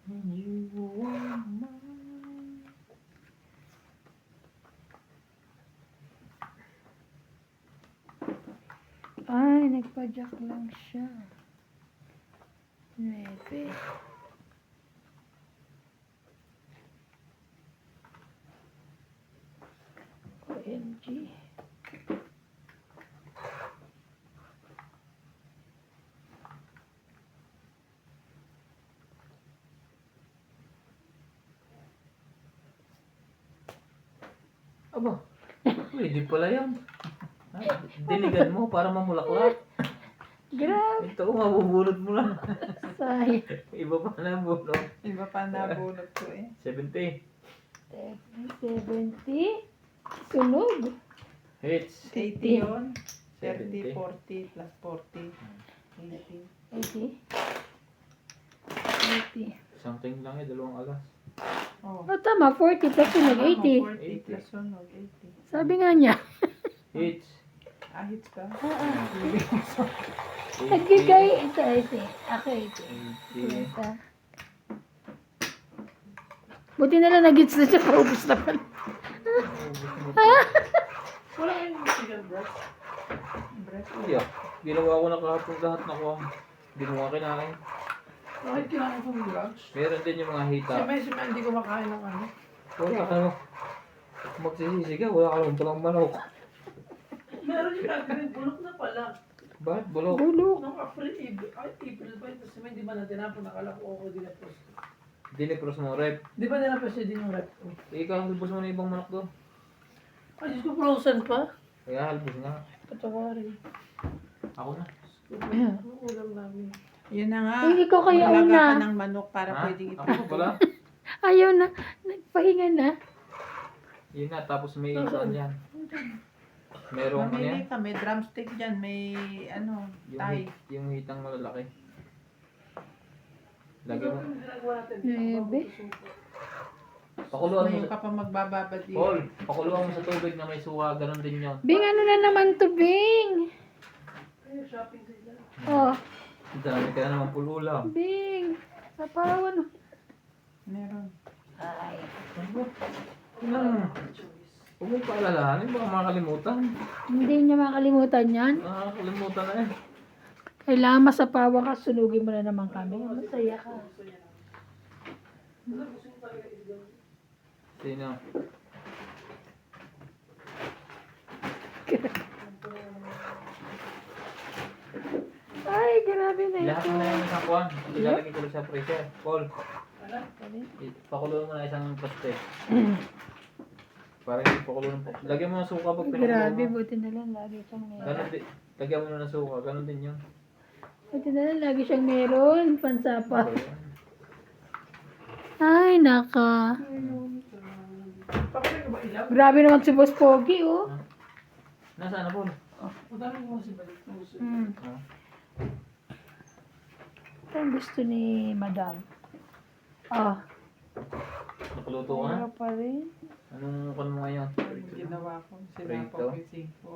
Speaker 1: when you are mine?
Speaker 2: Ay, nagpa-Jack lang siya. 9. OMG.
Speaker 1: Aba, pwede pala yan. Diligan mo para mamulaklak.
Speaker 2: Grabe.
Speaker 1: Ito, mabubulot mo lang.
Speaker 2: Say.
Speaker 1: Iba pa na ang bulot.
Speaker 3: Iba pa nabunot ko eh.
Speaker 1: 70.
Speaker 2: 70. Sunog.
Speaker 1: Hits.
Speaker 3: 80 yun.
Speaker 1: 70.
Speaker 3: 30, 40 plus 40. 80.
Speaker 2: 80. 80.
Speaker 1: Something lang eh, dalawang alas.
Speaker 3: Oh.
Speaker 2: Oh, tama. 40 plus sunog. 80.
Speaker 3: 40 plus sunog. 80.
Speaker 2: Sabi nga niya.
Speaker 1: Hits.
Speaker 3: Ah, hits ka?
Speaker 2: Nagbigay. Ito, 80. Ako 80.
Speaker 1: 80.
Speaker 2: Ito. Buti na lang nag-hits na siya. Paubos na pala.
Speaker 5: Wala kayong Michigan breast.
Speaker 1: Hindi ah. Ginawa ko na kahapon lahat na ko. Ginawa kinain.
Speaker 5: Bakit kailangan kong lunch?
Speaker 1: Meron din yung mga hita.
Speaker 5: Si May hindi ko makain ng ano.
Speaker 1: Wala ka naman. Magsisisi ka, wala ka naman palang manok.
Speaker 5: Meron yung gagawin, bulok na pala.
Speaker 1: Bakit bulok?
Speaker 2: Bulok.
Speaker 5: Nung April pa yun, tapos may di ba na tinapon, nakala ko okay din na post.
Speaker 1: Dinipros mo rep.
Speaker 5: Di ba tinapos siya din yung rep ko?
Speaker 1: Ikaw, halbos mo na ibang manok doon.
Speaker 5: Ay, Diyos ko, frozen pa.
Speaker 1: Kaya halbos nga.
Speaker 5: Patawarin.
Speaker 1: Ako na.
Speaker 5: Ang ulam namin.
Speaker 3: Yun na nga.
Speaker 2: Eh, ikaw kaya
Speaker 3: Maglaga
Speaker 2: una.
Speaker 3: ka ng manok para
Speaker 1: Ha?
Speaker 3: pwedeng
Speaker 1: Ako pa pala.
Speaker 2: Ayaw na. Nagpahinga na.
Speaker 1: Yun na, tapos may ikan yan. Merong ano yan.
Speaker 3: Mamili ka, may drumstick dyan, may ano, Thai.
Speaker 1: Yung hitang malalaki. Lagay mo.
Speaker 5: Ginagawa natin.
Speaker 2: Nebe.
Speaker 1: Pakuluan mo
Speaker 3: Ngayon
Speaker 1: sa...
Speaker 3: ka pa magbababad
Speaker 1: Paul, pakuluan mo sa tubig na may suka. Ganon din yun.
Speaker 2: Bing, ano na naman to, Bing?
Speaker 5: Ay, shopping sila.
Speaker 2: Oh,
Speaker 1: Dami ka na naman pululam.
Speaker 2: Bing. Napawan.
Speaker 3: Meron.
Speaker 2: Ay.
Speaker 1: Huwag mong paalalahanin, baka makakalimutan.
Speaker 2: Hindi niya makalimutan yan.
Speaker 1: Nakakalimutan na eh.
Speaker 2: Kailangan masapawa ka, sunugin mo na naman kami. Masaya ka.
Speaker 1: Sino?
Speaker 2: Ay, grabe na
Speaker 1: Lahat
Speaker 2: ito.
Speaker 1: mo na yung isang kuwan. Ilalagay ko lang sa freezer. Paul, pakuluan mo na isang paste. Para hindi pakulo ng lagyan mo ng suka pag
Speaker 2: Grabe,
Speaker 1: mo.
Speaker 2: buti na lang lagi siyang meron.
Speaker 1: Ganon din. Lagyan mo na ng suka. Ganon din yun.
Speaker 2: Buti na lang lagi siyang meron. Pansapa.
Speaker 1: Okay, yan.
Speaker 2: Ay, naka.
Speaker 5: Papalit ko ba ilaw?
Speaker 2: Grabe naman si Boss Pogi, oh.
Speaker 1: Nasaan na Paul?
Speaker 5: Ang dami mo si balik.
Speaker 2: Hmm.
Speaker 1: Ah.
Speaker 2: Ito ang gusto ni Madam. Oh.
Speaker 1: Nakaluto ka na?
Speaker 2: Wala pa rin.
Speaker 1: Anong kan mo ngayon?
Speaker 3: Yung ginawa ko, sinapaw ko yung singko.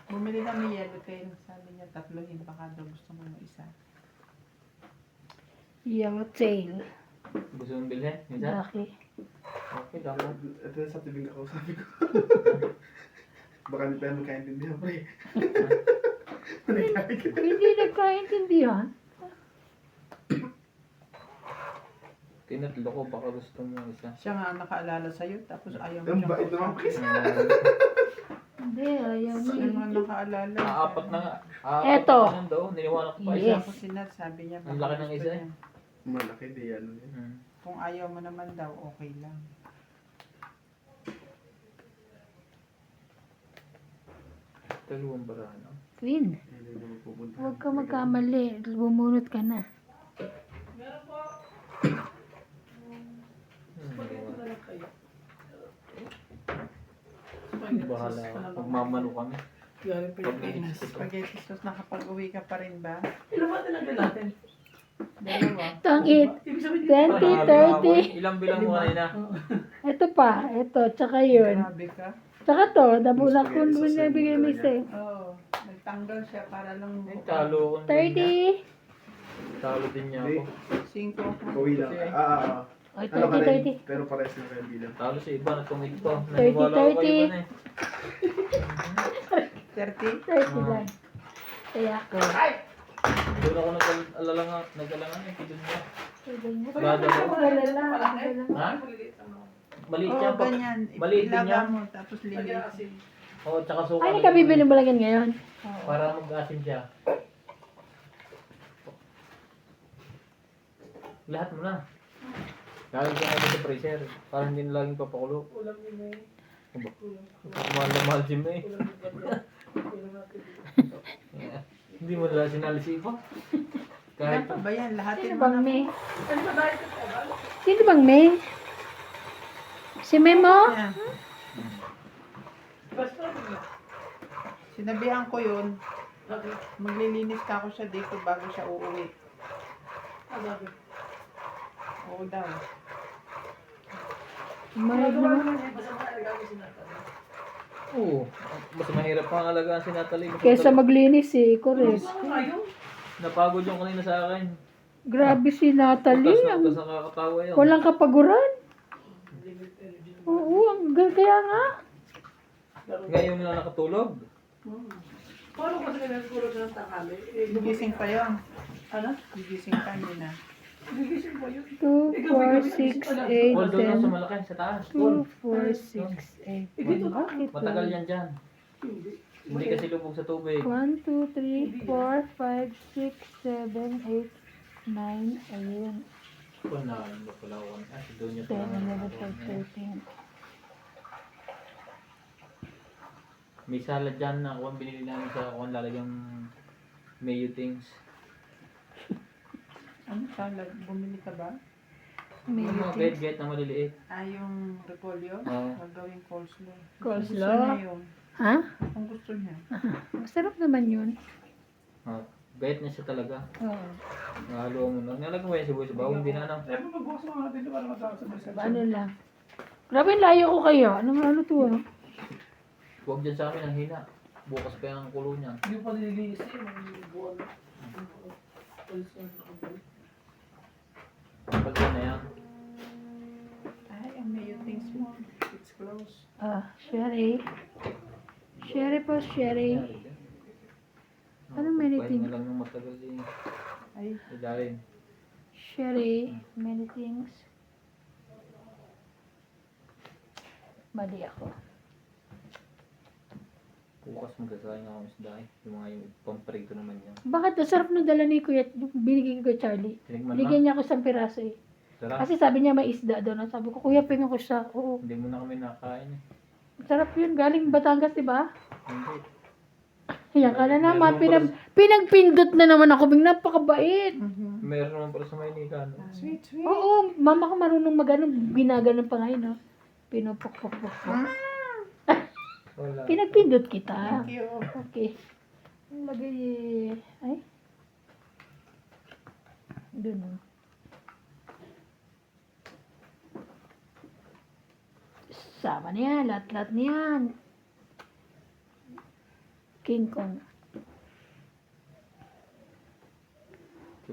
Speaker 3: Bumili kami yellow tail. Sabi niya, tatlohin. Baka daw gusto mo yung isa.
Speaker 2: Yellowtail.
Speaker 1: Gusto mong bilhin? Minsan?
Speaker 2: Laki.
Speaker 1: Okay lang.
Speaker 5: Ito yung sa tibing ako, sabi ko. Baka hindi tayo magkaintindihan, pre. Nagkakit ka.
Speaker 2: Hindi nagkaintindihan.
Speaker 1: Tinatlo ko, baka gusto mo isa.
Speaker 3: Siya nga ang nakaalala sa'yo, tapos ayaw mo
Speaker 5: Ang
Speaker 3: siyang
Speaker 5: bait naman,
Speaker 3: kausapin.
Speaker 2: Hindi, ayaw
Speaker 3: Siya
Speaker 2: niya.
Speaker 3: nga nakaalala.
Speaker 1: Apat na nga.
Speaker 2: Eto.
Speaker 1: Na lang daw, niliwanag ko pa
Speaker 2: Yes.
Speaker 1: isa.
Speaker 3: Tapos sabi niya,
Speaker 1: Ang
Speaker 3: baka
Speaker 1: laki ng
Speaker 3: gusto
Speaker 1: isa
Speaker 3: niya.
Speaker 5: Malaki, di ano yun.
Speaker 1: Hmm.
Speaker 3: Kung ayaw mo naman daw, okay lang.
Speaker 1: Dalawang barano.
Speaker 2: Queen,
Speaker 5: Hindi naman pupunta.
Speaker 2: huwag ka magkamali. Bumunot ka na.
Speaker 1: Bahala ako. Magmamano kami.
Speaker 5: Galing pa yung Pinas.
Speaker 3: Spaghetti sauce, nakapag-uwi ka pa rin ba?
Speaker 5: Ilan ba talaga natin?
Speaker 3: Dalawa.
Speaker 2: Tang it.
Speaker 5: Ibig sabihin,
Speaker 2: 20, 30.
Speaker 1: Ilang bilang mo kanina?
Speaker 2: Ito pa. Ito. Tsaka yun.
Speaker 3: Grabe ka.
Speaker 2: Tsaka to. Dabula ko
Speaker 5: Spaghetti sauce
Speaker 2: binibigay
Speaker 5: yung
Speaker 2: mo
Speaker 5: dala
Speaker 2: sa'yo.
Speaker 3: Oo. Nagtanggal siya para lang
Speaker 1: Eh, talo ko.
Speaker 2: 30.
Speaker 1: Talo din niya ako.
Speaker 3: 5.
Speaker 5: Uwi lang.
Speaker 2: Ay,
Speaker 5: Ano ka
Speaker 2: 30,
Speaker 5: rin, pero pares na kayo bilang.
Speaker 1: Talo si iba, natungit ko.
Speaker 2: 30,
Speaker 1: Naniwala ko kay iba na eh.
Speaker 3: 30?
Speaker 2: 30 lang. Kaya ko.
Speaker 1: Doon ako nag-alangan eh, kidun niya.
Speaker 2: Ganyan.
Speaker 1: Bada mo.
Speaker 2: Galala.
Speaker 1: Ha? Maliit
Speaker 3: Oo,
Speaker 1: yan pa.
Speaker 3: ganyan.
Speaker 1: Maliit din
Speaker 3: Ilaga
Speaker 1: yan.
Speaker 3: mo, tapos lilit.
Speaker 1: Oo, tsaka suka.
Speaker 2: Ay, nakabibili mo lang yan ngayon.
Speaker 1: Para mag-asin siya. Lahat mo na. Laging ka na sa freezer. Para hindi na laging papakulo.
Speaker 5: Ulam ni May.
Speaker 1: Mahal na mahal si May.
Speaker 5: Ulam ni May. Ulam natin.
Speaker 1: Hindi mo na sinali si iba. Kahit
Speaker 3: Ano ba yan? Lahatin
Speaker 2: Sino
Speaker 3: mo
Speaker 2: bang
Speaker 3: na.
Speaker 2: May?
Speaker 5: Ano ba dahil ka tagal?
Speaker 2: Sino bang May? Si Memo?
Speaker 3: Yan.
Speaker 5: Basta na.
Speaker 3: Sinabihan ko yun,
Speaker 5: Bakit?
Speaker 3: maglilinis ka ako siya dito bago siya uuwi.
Speaker 5: Bakit?
Speaker 3: Oo daw.
Speaker 2: Mahal naman.
Speaker 5: Basta maalaga ko si Natalie.
Speaker 1: oo, mas mahirap pang alagaan si Natalie.
Speaker 2: Kesa maglinis eh. Correct.
Speaker 5: Ano kayo?
Speaker 1: Napagod yung kanina sa akin.
Speaker 2: Grabe si Natalie.
Speaker 1: Utas na
Speaker 2: Ang,
Speaker 1: utas nakakatawa yun.
Speaker 2: walang kapaguran.
Speaker 5: Limit energy.
Speaker 2: Oo, kaya nga.
Speaker 1: Ngayon na nakatulog.
Speaker 5: Paano kasi nagkulog ng tanghali? Eh,
Speaker 3: Gigising pa yun.
Speaker 5: Ano?
Speaker 3: Gigising pa yun na.
Speaker 5: Gigising pa yun.
Speaker 2: 2, 4, 6, 8,
Speaker 1: All doon lang sa
Speaker 2: 10.
Speaker 1: malaki, sa taas.
Speaker 2: 2, 4, 6, 8,
Speaker 5: dito
Speaker 2: 1. Bakit?
Speaker 1: Matagal yan dyan.
Speaker 5: Hindi.
Speaker 1: Hindi kasi lubog sa tubig.
Speaker 2: 1, 2, 3, 4, 5, 6, 7, 8, 9, ayun.
Speaker 1: Kung na, hindi pala ako. Ah, doon niya
Speaker 2: 10, 11, 12, 13.
Speaker 1: May salad dyan na kung binili namin sa kung lalagyan mayo things.
Speaker 3: Ano salad? Bumili ka ba?
Speaker 2: May
Speaker 1: Yung mga
Speaker 2: meeting.
Speaker 1: get na maliliit.
Speaker 3: Ah, yung repolyo?
Speaker 1: Oo.
Speaker 3: Gagawin coleslaw.
Speaker 2: Coleslaw?
Speaker 3: Gusto niya yun.
Speaker 2: Ha?
Speaker 3: Kung gusto niya.
Speaker 2: Masarap naman yun.
Speaker 1: Oh, bet na siya talaga.
Speaker 2: Oo.
Speaker 1: Nahalo mo na. Nalagyan mo yan sa buhay sa bawang. Hindi na ano.
Speaker 5: Eh, pag-bukas mo natin ito para matasabay sa
Speaker 2: Ano lang. Grabe, layo ko kayo. Ano to? Ah?
Speaker 1: Huwag dyan sa amin ang hina. Bukas pa yung kulo niya.
Speaker 5: Hindi pa nililinis eh. Mga buwan.
Speaker 1: Pag yan na yan.
Speaker 3: Ay, ang mayo things mo. It's close.
Speaker 2: Sherry. Sherry po, Sherry.
Speaker 1: Nangyari dyan.
Speaker 2: Anong many
Speaker 1: pagpahin
Speaker 2: things?
Speaker 1: na lang ng matagal din.
Speaker 3: Ay,
Speaker 1: Ilalim.
Speaker 2: Sherry. Many things. Mali ako.
Speaker 1: Bukas magkasayang ako isda eh. Yung mga yung pamprito naman yan.
Speaker 2: Bakit? Ang sarap ng dala ni Kuya. Binigay ko kay Charlie.
Speaker 1: Tinikman
Speaker 2: Bigyan
Speaker 1: na.
Speaker 2: niya ako isang piraso eh.
Speaker 1: Sarap.
Speaker 2: Kasi sabi niya may isda doon. Sabi ko, Kuya, pingin ko siya. Oo.
Speaker 1: Hindi mo na kami nakain eh.
Speaker 2: Sarap yun. Galing Batangas, di ba?
Speaker 1: Hindi.
Speaker 2: Yan ka na naman.
Speaker 1: Meron
Speaker 2: Pinagpindot na naman ako. Bing napakabait.
Speaker 1: Meron naman para sa Maynila. No?
Speaker 3: sweet, sweet.
Speaker 2: Oo. Mama ko marunong magano. Ginaganon pa ngayon. No? Pinupukpukpukpuk.
Speaker 1: Wala.
Speaker 2: Pinagpindot kita.
Speaker 3: Thank you.
Speaker 2: Okay. Lagay ay. Doon. Sama niyan, lahat-lahat niyan. King Kong.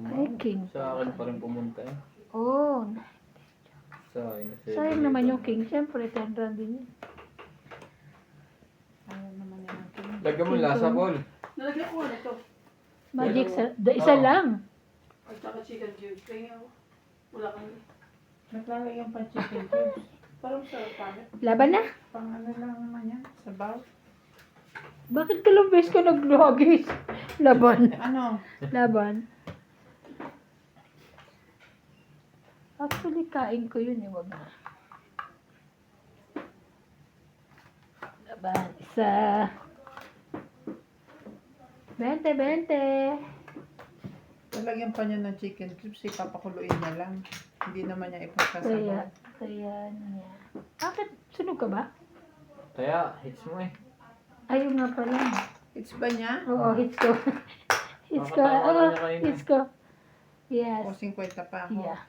Speaker 2: Ay, King.
Speaker 1: Sa akin pa rin pumunta eh.
Speaker 2: Oh,
Speaker 1: Sa akin.
Speaker 2: sayang naman yung King. Siyempre, 10 rand din yun.
Speaker 3: Ayaw naman yan ang king.
Speaker 1: Lagyan mo lasa, Paul.
Speaker 5: Nalagyan ko na ito.
Speaker 2: Magic isa
Speaker 1: Oo.
Speaker 2: lang.
Speaker 5: At saka chicken cubes. Kaya nga, wala kang...
Speaker 3: Naglalagyan pa chicken cubes.
Speaker 5: Parang sarap pangit.
Speaker 2: Laban na.
Speaker 3: Pang ano lang naman yan. Sabaw.
Speaker 2: Bakit dalawang beses ka nagluhagis? Laban.
Speaker 3: Ano?
Speaker 2: Laban. Actually, kain ko yun eh. Wag na. Laban. Isa. 20.
Speaker 3: Lalagyan pa niya ng chicken cubes. Ipapakuluin niya lang. Hindi naman niya
Speaker 2: Kaya
Speaker 3: ipagsasabaw.
Speaker 2: niya. Bakit? Sunog ka ba?
Speaker 1: Kaya, hits mo eh.
Speaker 2: Ayun nga pala.
Speaker 3: It's ba niya?
Speaker 2: Oo, hits ko. Hits ko.
Speaker 1: Nakatawa ka
Speaker 2: Oo,
Speaker 1: niya kanina.
Speaker 2: hits ko.
Speaker 3: O
Speaker 2: Yes.
Speaker 3: 50 pa ako.
Speaker 2: Yeah.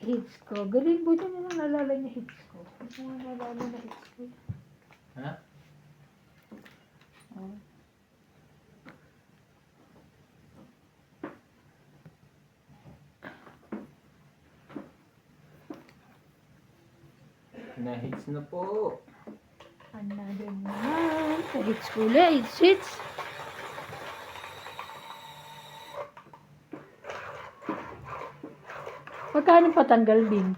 Speaker 2: Hits ko. Galing, buti na lang nalala niya hits ko. Buti na nalala na hits ko.
Speaker 1: Ha?
Speaker 3: Oh.
Speaker 1: Na-hits na po.
Speaker 2: Another naman. Sa hits ko ulit. Hits. Magkano patanggal, Bing?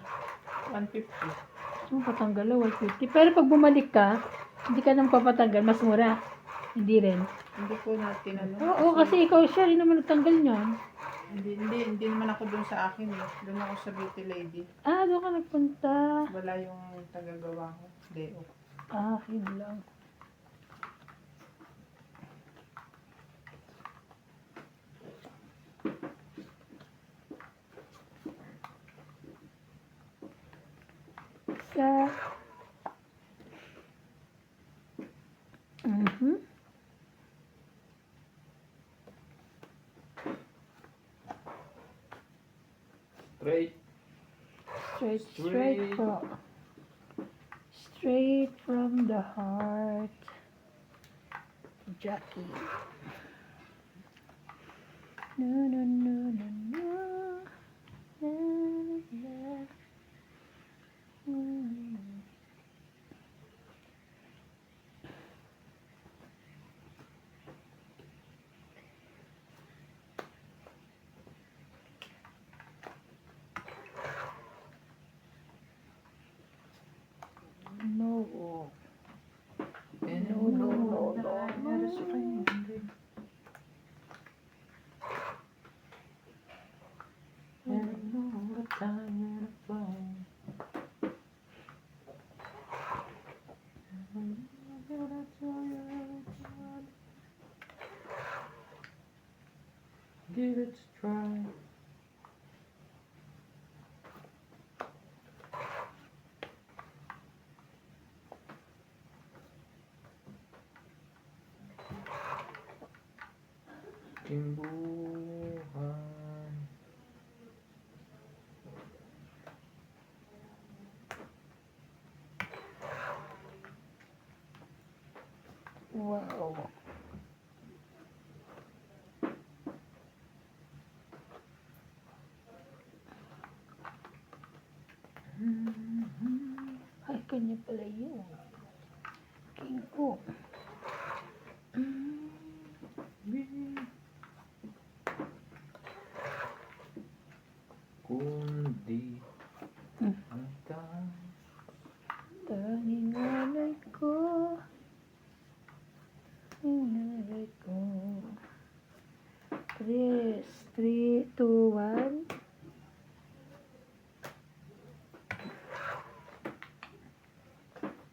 Speaker 3: 150.
Speaker 2: Yung patanggal, 150. Pero pag bumalik ka, hindi ka nang papatanggal, mas mura. Hindi rin.
Speaker 3: Hindi ko na tinanong.
Speaker 2: Oo, kasi ikaw siya rin naman nagtanggal niyan.
Speaker 3: Hindi naman ako doon sa akin eh. Doon ako sa beauty lady.
Speaker 2: Ah, doon ka nagpunta.
Speaker 3: Wala yung tagagawa ko. Day off.
Speaker 2: Ah, yun lang. Sa... Mhm.
Speaker 1: Straight.
Speaker 2: Straight from the heart. Jackie. No, no, no, no, no. Na, na. Mm. No.
Speaker 3: Meron sa kanya.
Speaker 1: Give it a try. Timbuhan.
Speaker 2: Wow. Ay, kanya pala yun. King ko.
Speaker 1: Kundi
Speaker 2: Hmm.
Speaker 1: ang
Speaker 2: Tanging alay ko. Inalay ko. 3, 2, 1.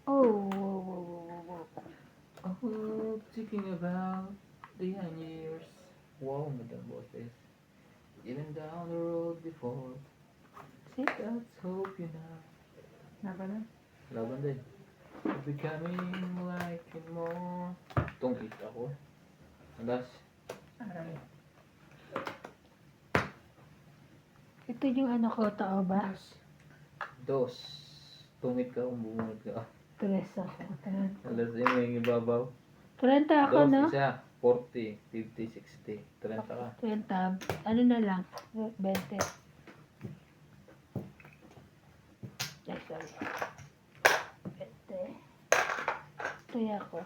Speaker 2: Oh, whoa, whoa.
Speaker 1: Oh, thinking about the young years. Wow, magandang boses. Even down the road before.
Speaker 2: Music.
Speaker 1: Let's hope you know.
Speaker 3: Naba na?
Speaker 1: Laban din. Becoming like you more. Tungkit ako. Alas.
Speaker 3: Aray.
Speaker 2: Ito yung ano ko, tao ba?
Speaker 1: Dos. Tungit ka kung bumunod ka.
Speaker 2: 3 ako.
Speaker 1: Alas yun yung ibabaw.
Speaker 2: 30 ako,
Speaker 1: Dos,
Speaker 2: no?
Speaker 1: isa. 40, 50, 60. 30 ka.
Speaker 2: 30. Ano na lang? 20. Ay, sorry. 20. Ito ako.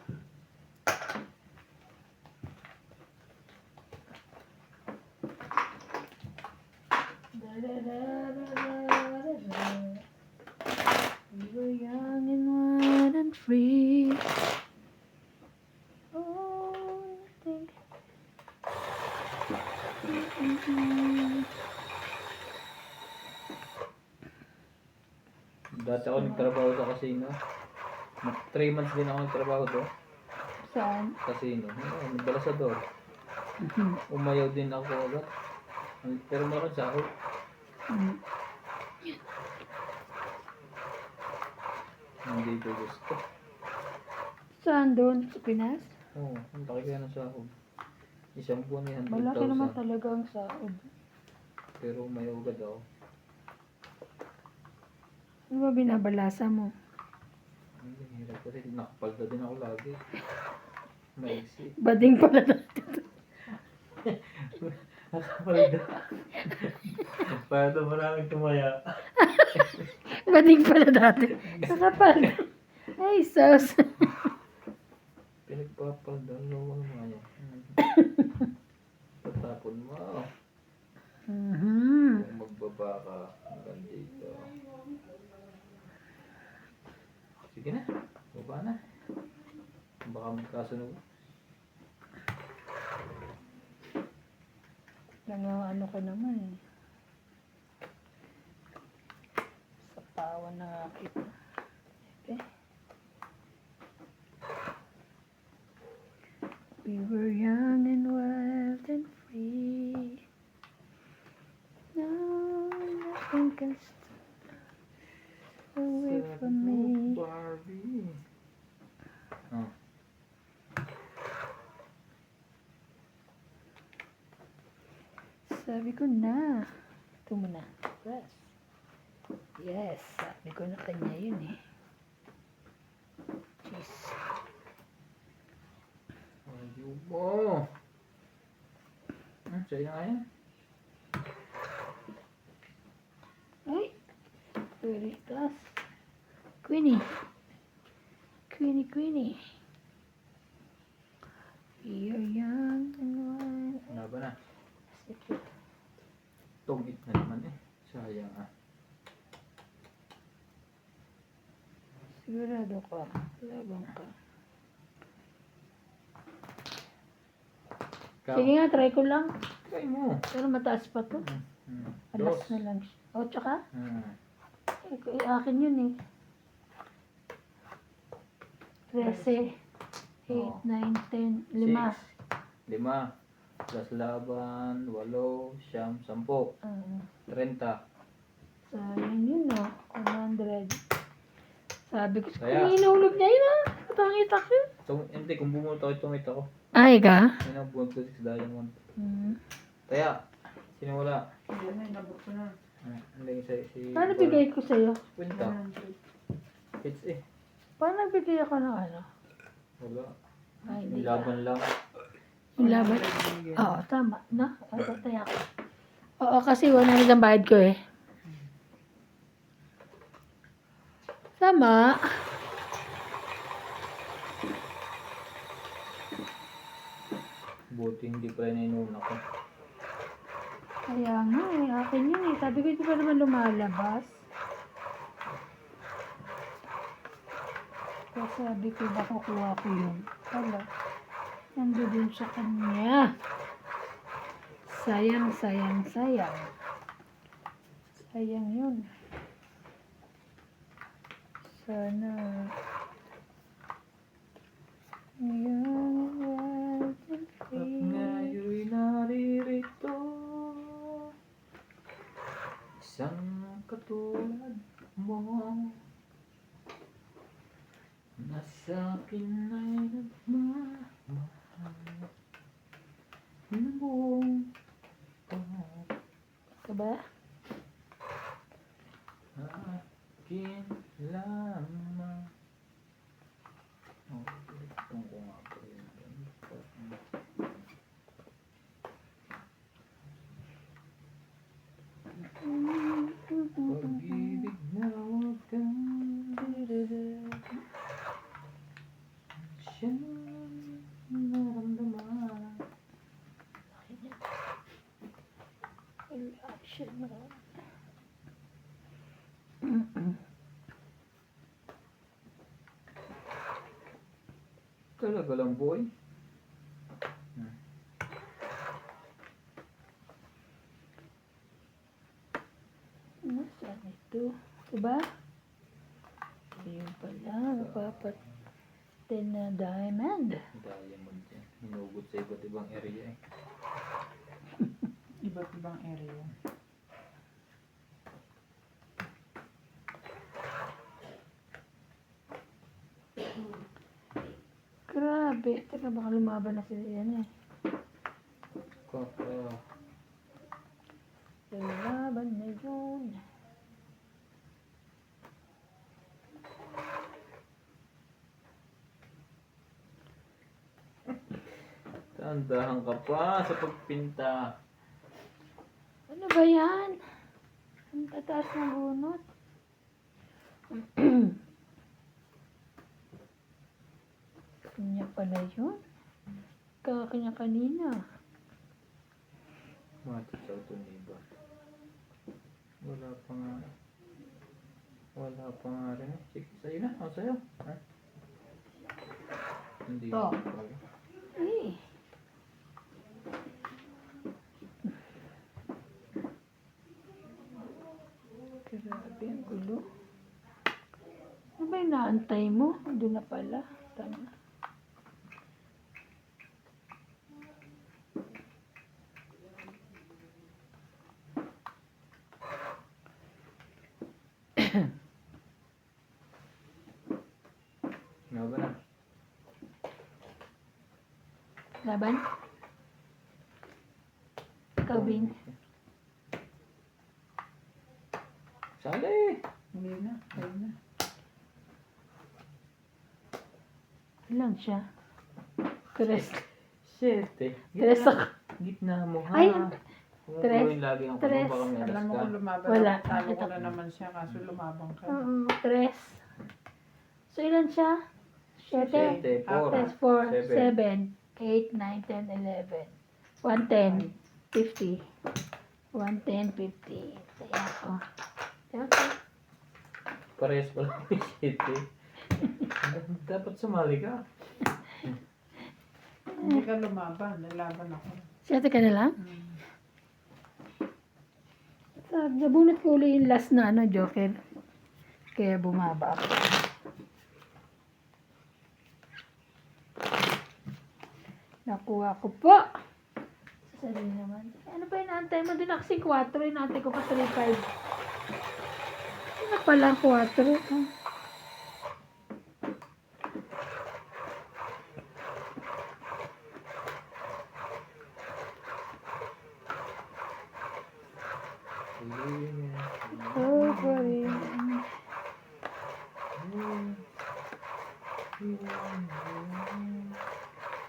Speaker 2: We were young and wild and free. Oh, I think.
Speaker 1: Dati ako nagtrabaho sa casino. 3 months din ako nagtrabaho to.
Speaker 2: Saan?
Speaker 1: Casino. Nagdalasador. Umayaw din ako agad. Pero malaki sahod.
Speaker 2: Mm.
Speaker 1: Hindi ko gusto.
Speaker 2: Saan doon? Sa Pinas?
Speaker 1: Oo, ang laki kaya ng sahod. Isang buwan ay
Speaker 2: Malaki naman
Speaker 1: 100,000.
Speaker 2: talaga ang sahod.
Speaker 1: Pero umayaw agad ako.
Speaker 2: Ano ba binabalasa mo?
Speaker 1: Ang hirap kasi nakapalda din ako lagi. Maiksi.
Speaker 2: Bading pala dati.
Speaker 1: Nakapalda. Para maraming tumaya.
Speaker 2: Bading pala dati. Nakapal. Ay, sus.
Speaker 1: Pinagpapalda. Ano mga yan? Patapon mo. Kung magbaba ka, hanggang dito. Sige na, baba na. Baka magkasunog.
Speaker 2: Ano ko naman eh. Sa pawan na nga kita. Okay. We were young and wild and free. Now nothing can stop away from me.
Speaker 1: Barbie. Oh.
Speaker 2: Sabi ko na. Ito muna. Press. Yes. Sabi ko na kanya yun eh. Jeez.
Speaker 1: Ayaw mo. Sa'yo na kaya?
Speaker 2: Ay. Veritas. Queenie. Queenie. We are young and wild.
Speaker 1: Wala ba na?
Speaker 2: Sige.
Speaker 1: Tugit na naman eh. Sayang ah.
Speaker 2: Sigurado ka. Labang ka.
Speaker 1: Ikaw.
Speaker 2: Sige nga, try ko lang.
Speaker 1: Try mo.
Speaker 2: Pero mataas pa to. Alas
Speaker 1: Dos.
Speaker 2: na lang. O, tsaka?
Speaker 1: Hmm.
Speaker 2: Akin yun eh. 13, 8,
Speaker 1: Oh.
Speaker 2: 9, 10, 5.
Speaker 1: 5. Plus laban, 8, 10, 30.
Speaker 2: Sayang yun ah. 100. Sabi ko,
Speaker 1: Kaya-
Speaker 2: kung inulog niya yun ah. Patangit ako.
Speaker 1: Hindi, kung bumunot ako, tumit ako.
Speaker 2: Ay ka?
Speaker 1: Yun ang buwan ko 6 diamond.
Speaker 2: Hmm.
Speaker 1: Kaya, sino wala?
Speaker 3: Hindi na, inabot ko na.
Speaker 1: Hindi si...
Speaker 2: Paano bigay ko sa'yo?
Speaker 1: Kwenta.
Speaker 3: 100.
Speaker 1: Hits eh.
Speaker 2: Paano nagbigay ako ng ano?
Speaker 1: Wala.
Speaker 2: Ay,
Speaker 1: Yung
Speaker 2: hindi ka.
Speaker 1: laban lang.
Speaker 2: Yung laban? Oo, tama. Na? Ay, tatay ako. Oo, kasi 100 ang bayad ko eh. Tama.
Speaker 1: Buti hindi pala nainuna ko.
Speaker 2: Kaya nga eh, akin yun eh. Sabi ko, hindi pa naman lumalabas. Kaya sabi ko, baka kuha ko yun. Wala. Nandun sa kanya. Sayang. Sayang yun. Sana. Young and wild and
Speaker 1: At
Speaker 2: free.
Speaker 1: ngayon'y naririto, isang katulad mo na sa'kin ay nagmamahal ng buong
Speaker 2: Ito ba?
Speaker 1: akin lamang. Oh, itong ko nga po yun. Pag-ibig na huwag kang siyang naramdaman.
Speaker 2: Action na.
Speaker 1: Talaga lang, boy.
Speaker 2: Saan ito? Ito ba? Ayun pala. Napapatin na diamond.
Speaker 1: Diamond yan. Hinugot sa iba't ibang area eh.
Speaker 3: Iba't ibang area.
Speaker 2: Grabe. Teka, baka lumaban na sila yan eh.
Speaker 1: Kaka.
Speaker 2: Lumaban na yun.
Speaker 1: Tandahan ka pa sa pagpinta.
Speaker 2: Ano ba yan? Ang tataas ng bunot. Kanya pala yun. Kakanya kanina.
Speaker 1: Matik sa utuniba. Wala pa nga. Wala pa nga rin eh. Sige, sa'yo na. O, sa'yo. Ha? Hindi
Speaker 3: To.
Speaker 1: ko pala.
Speaker 2: Eh. Grabe, ang gulo. Ano ba yung naantay mo? Doon na pala. Tama.
Speaker 1: Ano ba na?
Speaker 2: Laban? Ikaw, Bing.
Speaker 1: Sali!
Speaker 3: Hindi na. Kaya na.
Speaker 2: Ilan siya? Tres.
Speaker 1: Siyete.
Speaker 2: Tres ako.
Speaker 1: Gitna mo ha.
Speaker 2: Ay,
Speaker 1: Kung
Speaker 2: tres.
Speaker 1: gawin lagi ang
Speaker 2: Tres.
Speaker 1: baka may alas
Speaker 3: Alam mo
Speaker 1: ka.
Speaker 3: kung lumaban
Speaker 2: Wala.
Speaker 3: ako, talo ko na naman siya kaso lumabang ka.
Speaker 2: Oo, tres. So, ilan siya? Siyete.
Speaker 1: Siyete, four.
Speaker 2: Tres, 4,
Speaker 1: Seven.
Speaker 2: 7, 8, 9, 10, 11. 110, 50. 110, 50. Kaya ako. Okay.
Speaker 1: Parehas pala yung siyete. Dapat sumali ka.
Speaker 3: Hindi ka lumaban, nalaban ako.
Speaker 2: Siyete ka na lang? Nabunot ko uli yung last na joker. Kaya bumaba ako. Nakuha ko po. Sa sarili naman. Ano ba yung naantay mo? Doon kasi 4. Yung naantay ko pa 3-5. Ano pala 4? Huh? Oh, sorry.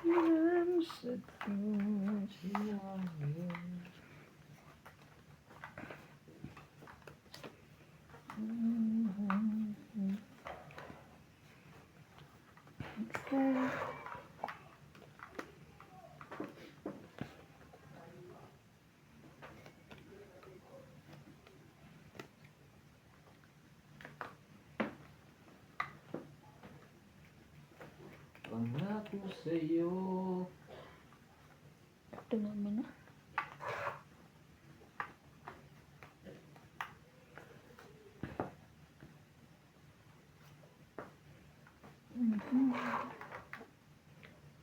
Speaker 2: I'm so
Speaker 1: Pangako sa'yo.
Speaker 2: Ito naman na.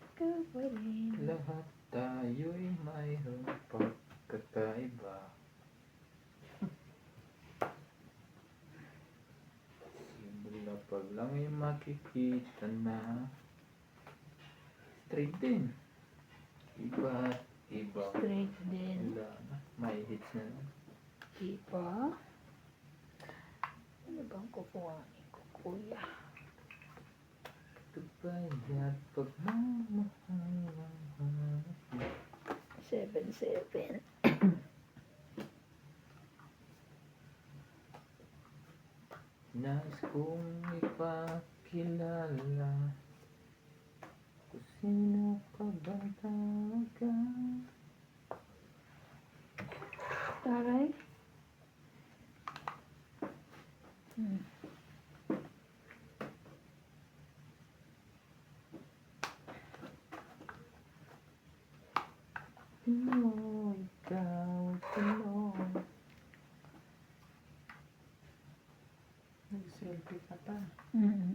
Speaker 2: Ikaw pa rin.
Speaker 1: Lahat tayo'y mayroong pagkakaiba. makikita na. Straight din. Iba't ibang
Speaker 2: Straight din.
Speaker 1: wala na. May hits na lang.
Speaker 2: Iba. Ano bang kukuhanin ko, kuya?
Speaker 1: Ito ba yan pagmamahal?
Speaker 2: 7-7.
Speaker 1: Nais kong ipakilala kung sino ka ba talaga.
Speaker 2: Taray.
Speaker 1: Sino ikaw tulong?
Speaker 3: Nag-selfie ka pa.
Speaker 2: Mm.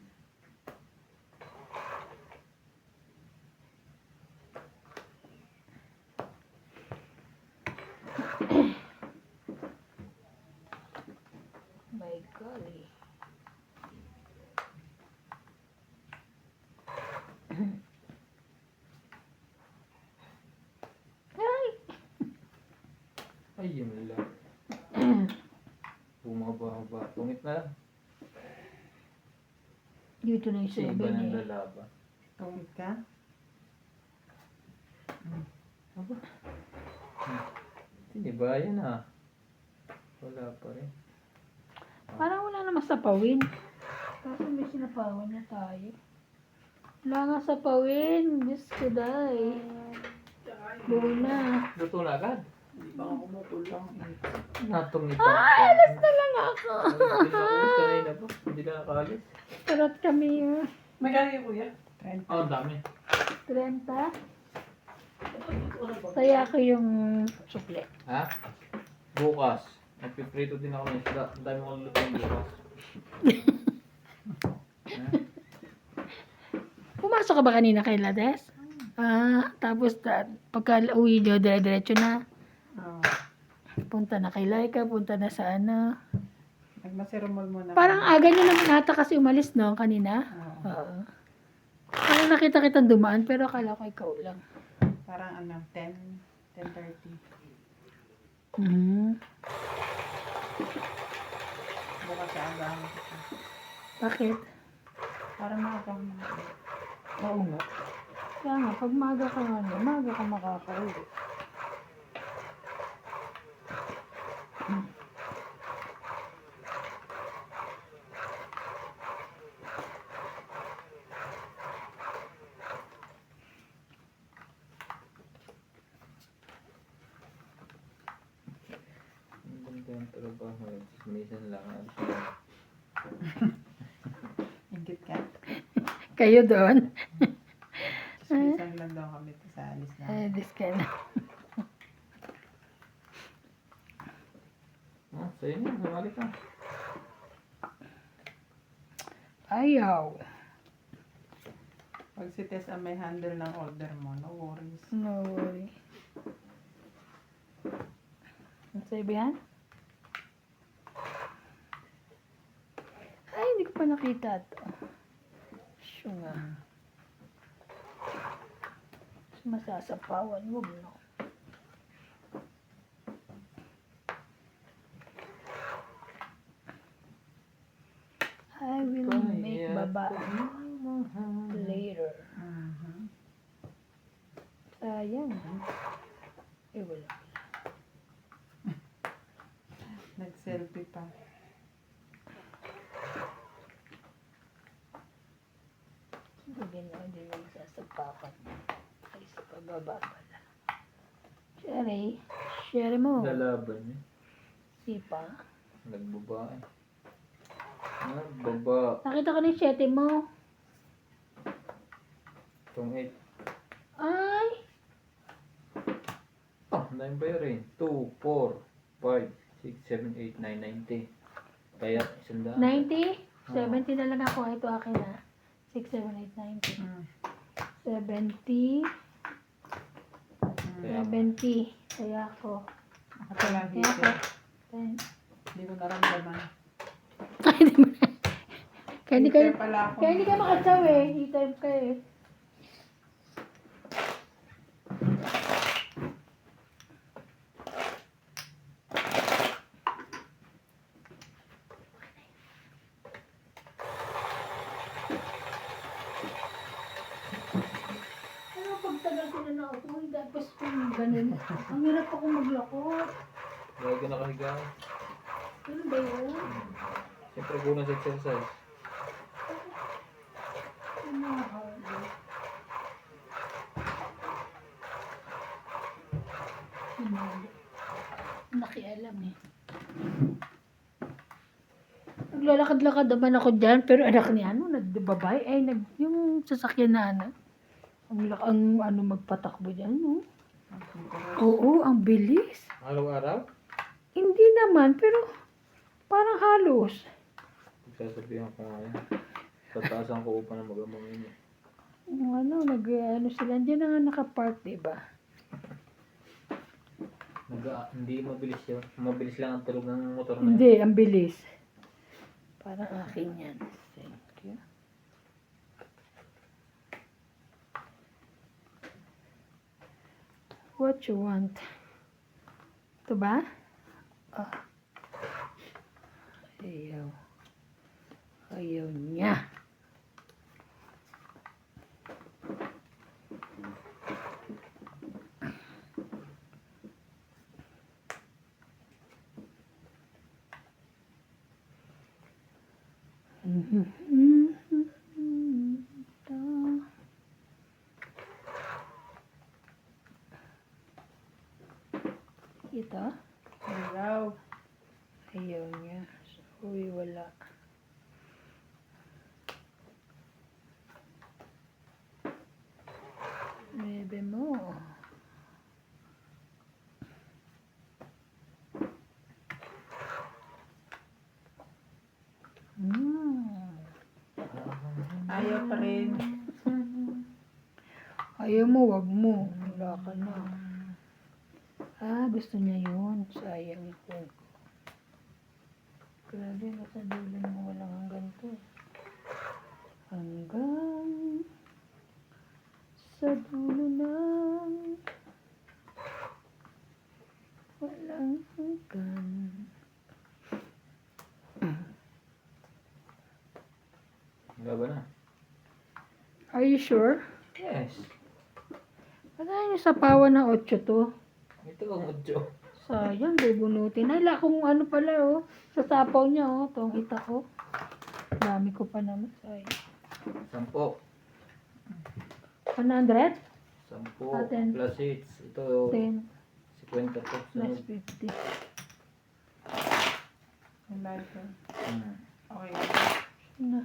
Speaker 2: My golly. Ay!
Speaker 1: Ay, yun lang. Bumaba-haba. Tungit na lang.
Speaker 2: Dito na yung
Speaker 1: Si
Speaker 2: 7
Speaker 1: iba ng
Speaker 2: eh.
Speaker 1: lalaban.
Speaker 3: Tungit ka?
Speaker 1: Tinibayan ah. Wala pa rin.
Speaker 2: Parang wala naman sa pawin. Kaso may sinapawan na tayo. Wala nga sa pawin. Diyos ko dahi. Buo na.
Speaker 1: Luto na agad.
Speaker 5: Hindi pa ako matulong.
Speaker 1: Natungit
Speaker 2: Alas na lang ako.
Speaker 1: Hindi na ako kanina pa. Hindi na nakalis.
Speaker 2: Sarap kami yun.
Speaker 5: May kaya kuya?
Speaker 1: Oh, ang dami.
Speaker 2: 30. Kaya ko yung sukle.
Speaker 1: Ha? Bukas. Nagpiprito din ako ng isda. Ang dami kong lutong bukas. Ha?
Speaker 2: Pumasok ka ba kanina kay Lades? Tapos pagka uwi nyo, dire-diretso na.
Speaker 3: Oo.
Speaker 2: Punta na kay Laika, punta na sa ano.
Speaker 3: Nagmasirumol mo na.
Speaker 2: Parang aga nyo naman ata kasi umalis, no, kanina?
Speaker 3: Oo.
Speaker 2: Oo. Parang nakita kitang dumaan, pero akala ko ikaw lang.
Speaker 3: Parang ano, 10:30.
Speaker 2: Hmm.
Speaker 3: Bukas sa agahan kita.
Speaker 2: Bakit?
Speaker 3: Para maagang
Speaker 2: Oo nga. Kaya nga, pag maaga ka maaga ka makakauwi.
Speaker 1: Ang ganda yung trabaho. Minsan lang.
Speaker 3: ingit ka.
Speaker 2: Kayo doon?
Speaker 3: Minsan lang daw kami sa alis na.
Speaker 2: Ay, dis ka na.
Speaker 1: Sa'yo na. Sumali ka.
Speaker 2: Ayaw.
Speaker 3: Pag si Tess ang may handle ng order mo, no worries.
Speaker 2: No worry. Ang sabi yan? Ay, hindi ko pa nakita ito. Siyo nga. Masasapawan, huwag no. I will make baba later.
Speaker 3: Mhm.
Speaker 2: Sayang. Eh, wala.
Speaker 3: Nag-selfie pa.
Speaker 2: Hindi na, hindi na magsasapakan. Ay, sa pababa pala. Sherry. Sherry mo.
Speaker 1: Lalaban niya.
Speaker 2: Sipa.
Speaker 1: Nagbabae. Baba.
Speaker 2: Nakita ko na yung 7 mo.
Speaker 1: Itong 8.
Speaker 2: Ay!
Speaker 1: Ang dami ba yun? 2, 4, 5, 6, 7, 8, 9, 90. Kaya 100.
Speaker 2: 90? 70 na lang ako. Ito akin na. 6, 7, 8, 90.
Speaker 3: Mm.
Speaker 2: 70.
Speaker 1: Kaya
Speaker 2: 70. Kaya ako.
Speaker 3: Ako talaga
Speaker 2: Kaya ako.
Speaker 3: hiti.
Speaker 2: 10.
Speaker 3: Hindi ko naramdaman.
Speaker 2: Kaya hindi ka,
Speaker 3: Heater pala ako.
Speaker 2: kaya hindi ka makatsaw eh. E-time ka eh. Ano pagtagal ko na ako, tapos kung ganun, ang hirap ako maglakot.
Speaker 1: Lagi ka nakahiga.
Speaker 2: Ano ba yun?
Speaker 1: Siyempre bonus exercise.
Speaker 2: Ano hard? Hindi. Nakialam eh. Naglalakad-lakad naman ako dyan, pero anak niya, ano, nagbabay, yung sasakyan na ano, ang ano, magpatakbo dyan, no? Oo, ang bilis.
Speaker 1: Araw-araw?
Speaker 2: Hindi naman, pero parang halos.
Speaker 1: Sasabihan ko nga yan. Tataasan ko upang na magamangin niya.
Speaker 2: Ano, ano sila, dyan na nga nakapark, diba?
Speaker 1: Hindi mabilis yun. Mabilis lang ang tulog ng motor na yun.
Speaker 2: Hindi, ang bilis. Parang akin yan. Thank you. What you want? Ito ba? Ah. Ayaw. Ayaw niya. Ito?
Speaker 3: Hello.
Speaker 2: Ayaw niya. Uy, wala. Bebe mo.
Speaker 3: Ayaw pa rin.
Speaker 2: Ayaw mo, wag mo. Wala ka na. Ah, gusto niya yun. Sayang ko. Grabe, nasa dulo mo walang hanggang to. Hanggang sa dulo ng walang hanggan.
Speaker 1: Gaba na.
Speaker 2: Are you sure?
Speaker 1: Yes.
Speaker 2: Wala yung sapawan ng 8 to.
Speaker 1: Ito ang audio.
Speaker 2: Sayang, bubunutin. Ay, kung ano pala, oh. Sa sapaw niya, oh. Itong kita ko. Dami ko pa naman. Sayang.
Speaker 1: 10.
Speaker 2: 100?
Speaker 1: 10
Speaker 2: Atin.
Speaker 1: plus 6. Ito
Speaker 2: 10
Speaker 1: 50 to.
Speaker 2: plus 50.
Speaker 3: Wala ito. Okay.
Speaker 2: Na.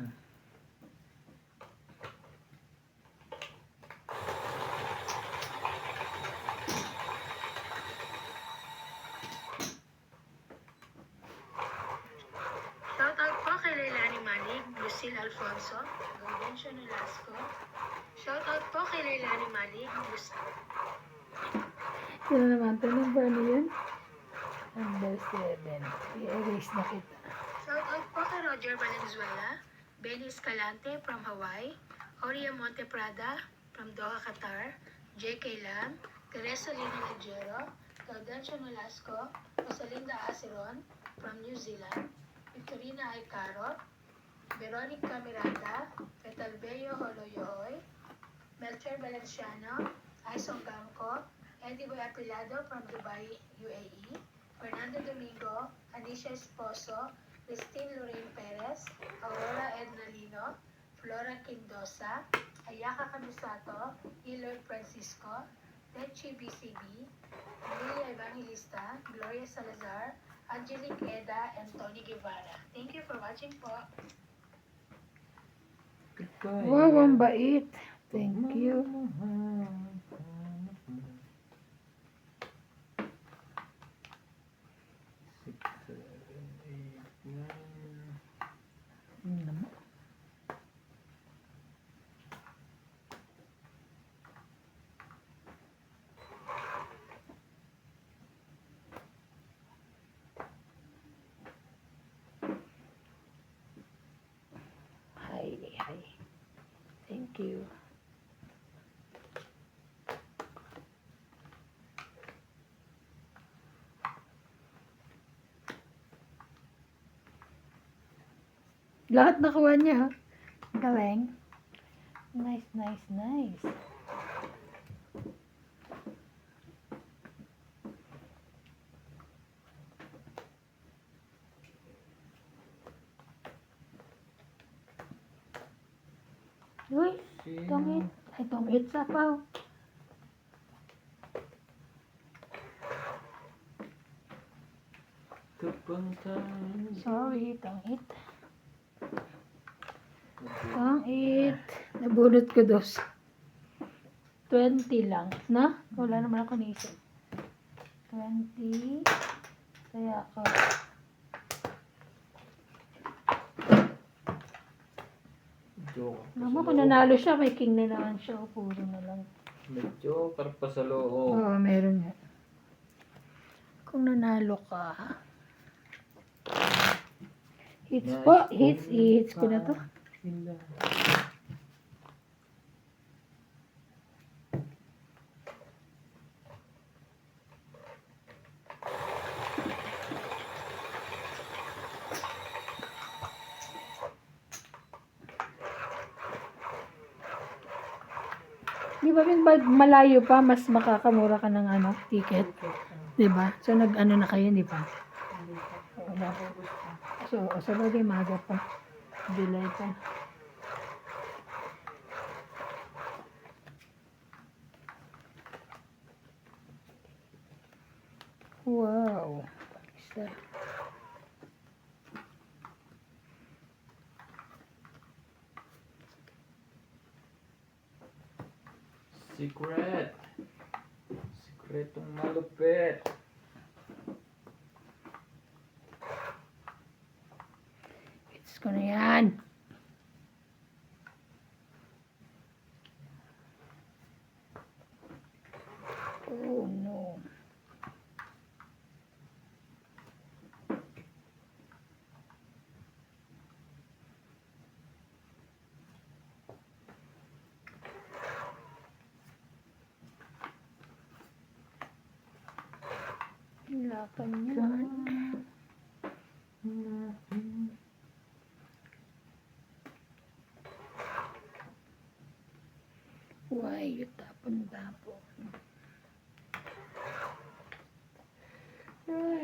Speaker 4: Shoutout po kay Leilani Manig, Lucille Alfonso, Gaudencio Nolasco. Shoutout po kay Leilani Manig, Lucille.
Speaker 2: Sino naman ito? Number ano yun? Number 7. I-erase na kita.
Speaker 4: Shoutout po kay Roger Valenzuela, Benny Escalante from Hawaii, Oria Monteprada from Doha, Qatar, J.K. Lam, Teresa Lina Legero, Gaudencio Nolasco, Rosalinda Aceron from New Zealand, Victorina Aycaro, Veronica Miranda, Fetalbeo Holoyohoy, Melcher Valenciano, Aison Gamco, Eddie Boy Apilado from Dubai, UAE, Fernando Domingo, Anisha Esposo, Christine Lorraine Perez, Aurora Edna Lino, Flora Quindosa, Ayaka Camisato, Eloy Francisco, Techi BCB, Lilia Evangelista, Gloria Salazar, Angelique Eda, and Tony Guevara. Thank you for watching po.
Speaker 2: Wow, ang bait. Thank you. Naman. Thank you. Lahat nakuha niya. Galing. Nice, nice, nice. Uy, tongit. Ay, tongit sapaw. Sorry, tongit. Tongit. Nabunot ko dos. 20 lang. Na? Wala naman ako naisip. 20. Kaya ako.
Speaker 1: Joker.
Speaker 2: Mama, kung nanalo siya, may king na naman siya. O, puro na lang.
Speaker 1: May joker pa sa loob.
Speaker 2: Oo, meron nga. Kung nanalo ka. Hits
Speaker 1: Nice.
Speaker 2: po. Hits. I-hits ko na to. Di ba yung pag malayo pa, mas makakamura ka ng ano, ticket? Di ba? So, nag-ano na kayo, di ba? Wala po. So, sa bagay, maga pa. July pa. Wow. Isa.
Speaker 1: Secret. Sikretong malupit.
Speaker 2: Hits ko na yan. Oh, no. Lapan yan. Why you tapon-tapon? Why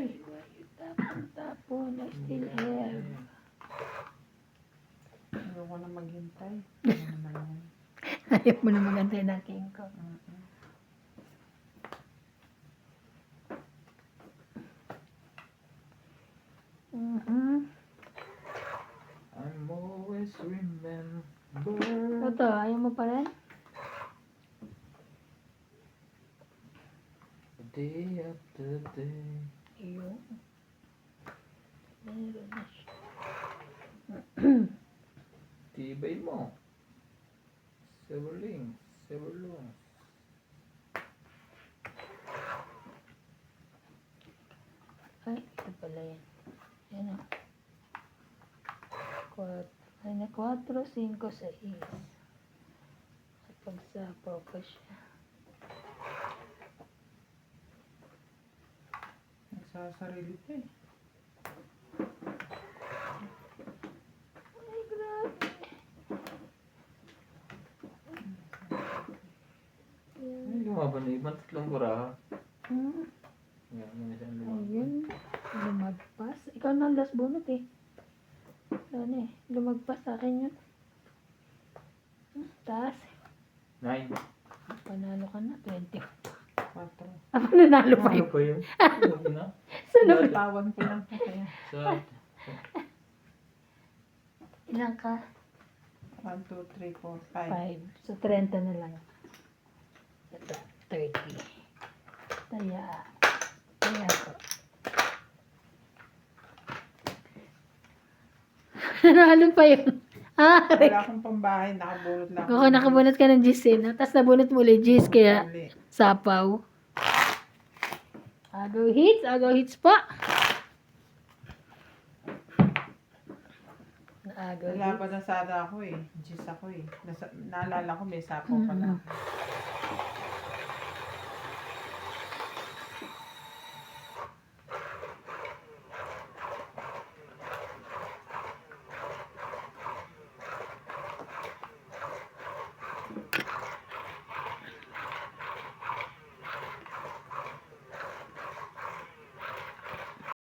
Speaker 2: you tapon-tapon? I still have.
Speaker 3: Ayoko na maghintay. Ano naman yan?
Speaker 2: Ayaw mo na magantay ng king ko.
Speaker 1: I'm always remember.
Speaker 2: Ito, ayaw mo pa rin?
Speaker 1: Day after day.
Speaker 2: Ayun. Meron na siya.
Speaker 1: Tibay mo. Severling. Severlong.
Speaker 2: Ay, ito pala yan. Yan o. 4, 5, 6. Pagsapaw pa siya.
Speaker 3: Nagsasarili pa eh.
Speaker 2: Ay, grabe.
Speaker 1: Ay, lumaban na ibang tatlong buraha.
Speaker 2: Hmm.
Speaker 1: Yan, may isang lumaban.
Speaker 2: Ayun. Lumagpas. Ikaw na last bunot eh. Ano eh. Lumagpas sa akin yun. Taas.
Speaker 1: 9.
Speaker 2: Panalo ka na. 20.
Speaker 3: 4.
Speaker 2: Ako nanalo pa
Speaker 1: Ano
Speaker 2: yun.
Speaker 1: pa yun? Ano na?
Speaker 2: Sunod.
Speaker 3: Tawan ko lang po kaya.
Speaker 1: Sa
Speaker 2: Ilang ka?
Speaker 3: 1, 2, 3, 4, 5.
Speaker 2: 5. So, 30 na lang. Ito. 30. Kaya. Kaya po. Nanalo pa yun. Ah,
Speaker 3: Wala akong pambahay, nakabulot lang.
Speaker 2: Kung nakabunot ka ng Gis eh, no? Tapos nabunot mo ulit Gis, kaya
Speaker 3: Mali.
Speaker 2: sapaw. Agaw hits pa.
Speaker 3: Lalaban na sana ako eh. Gis ako eh. Naalala ko may sapo pala.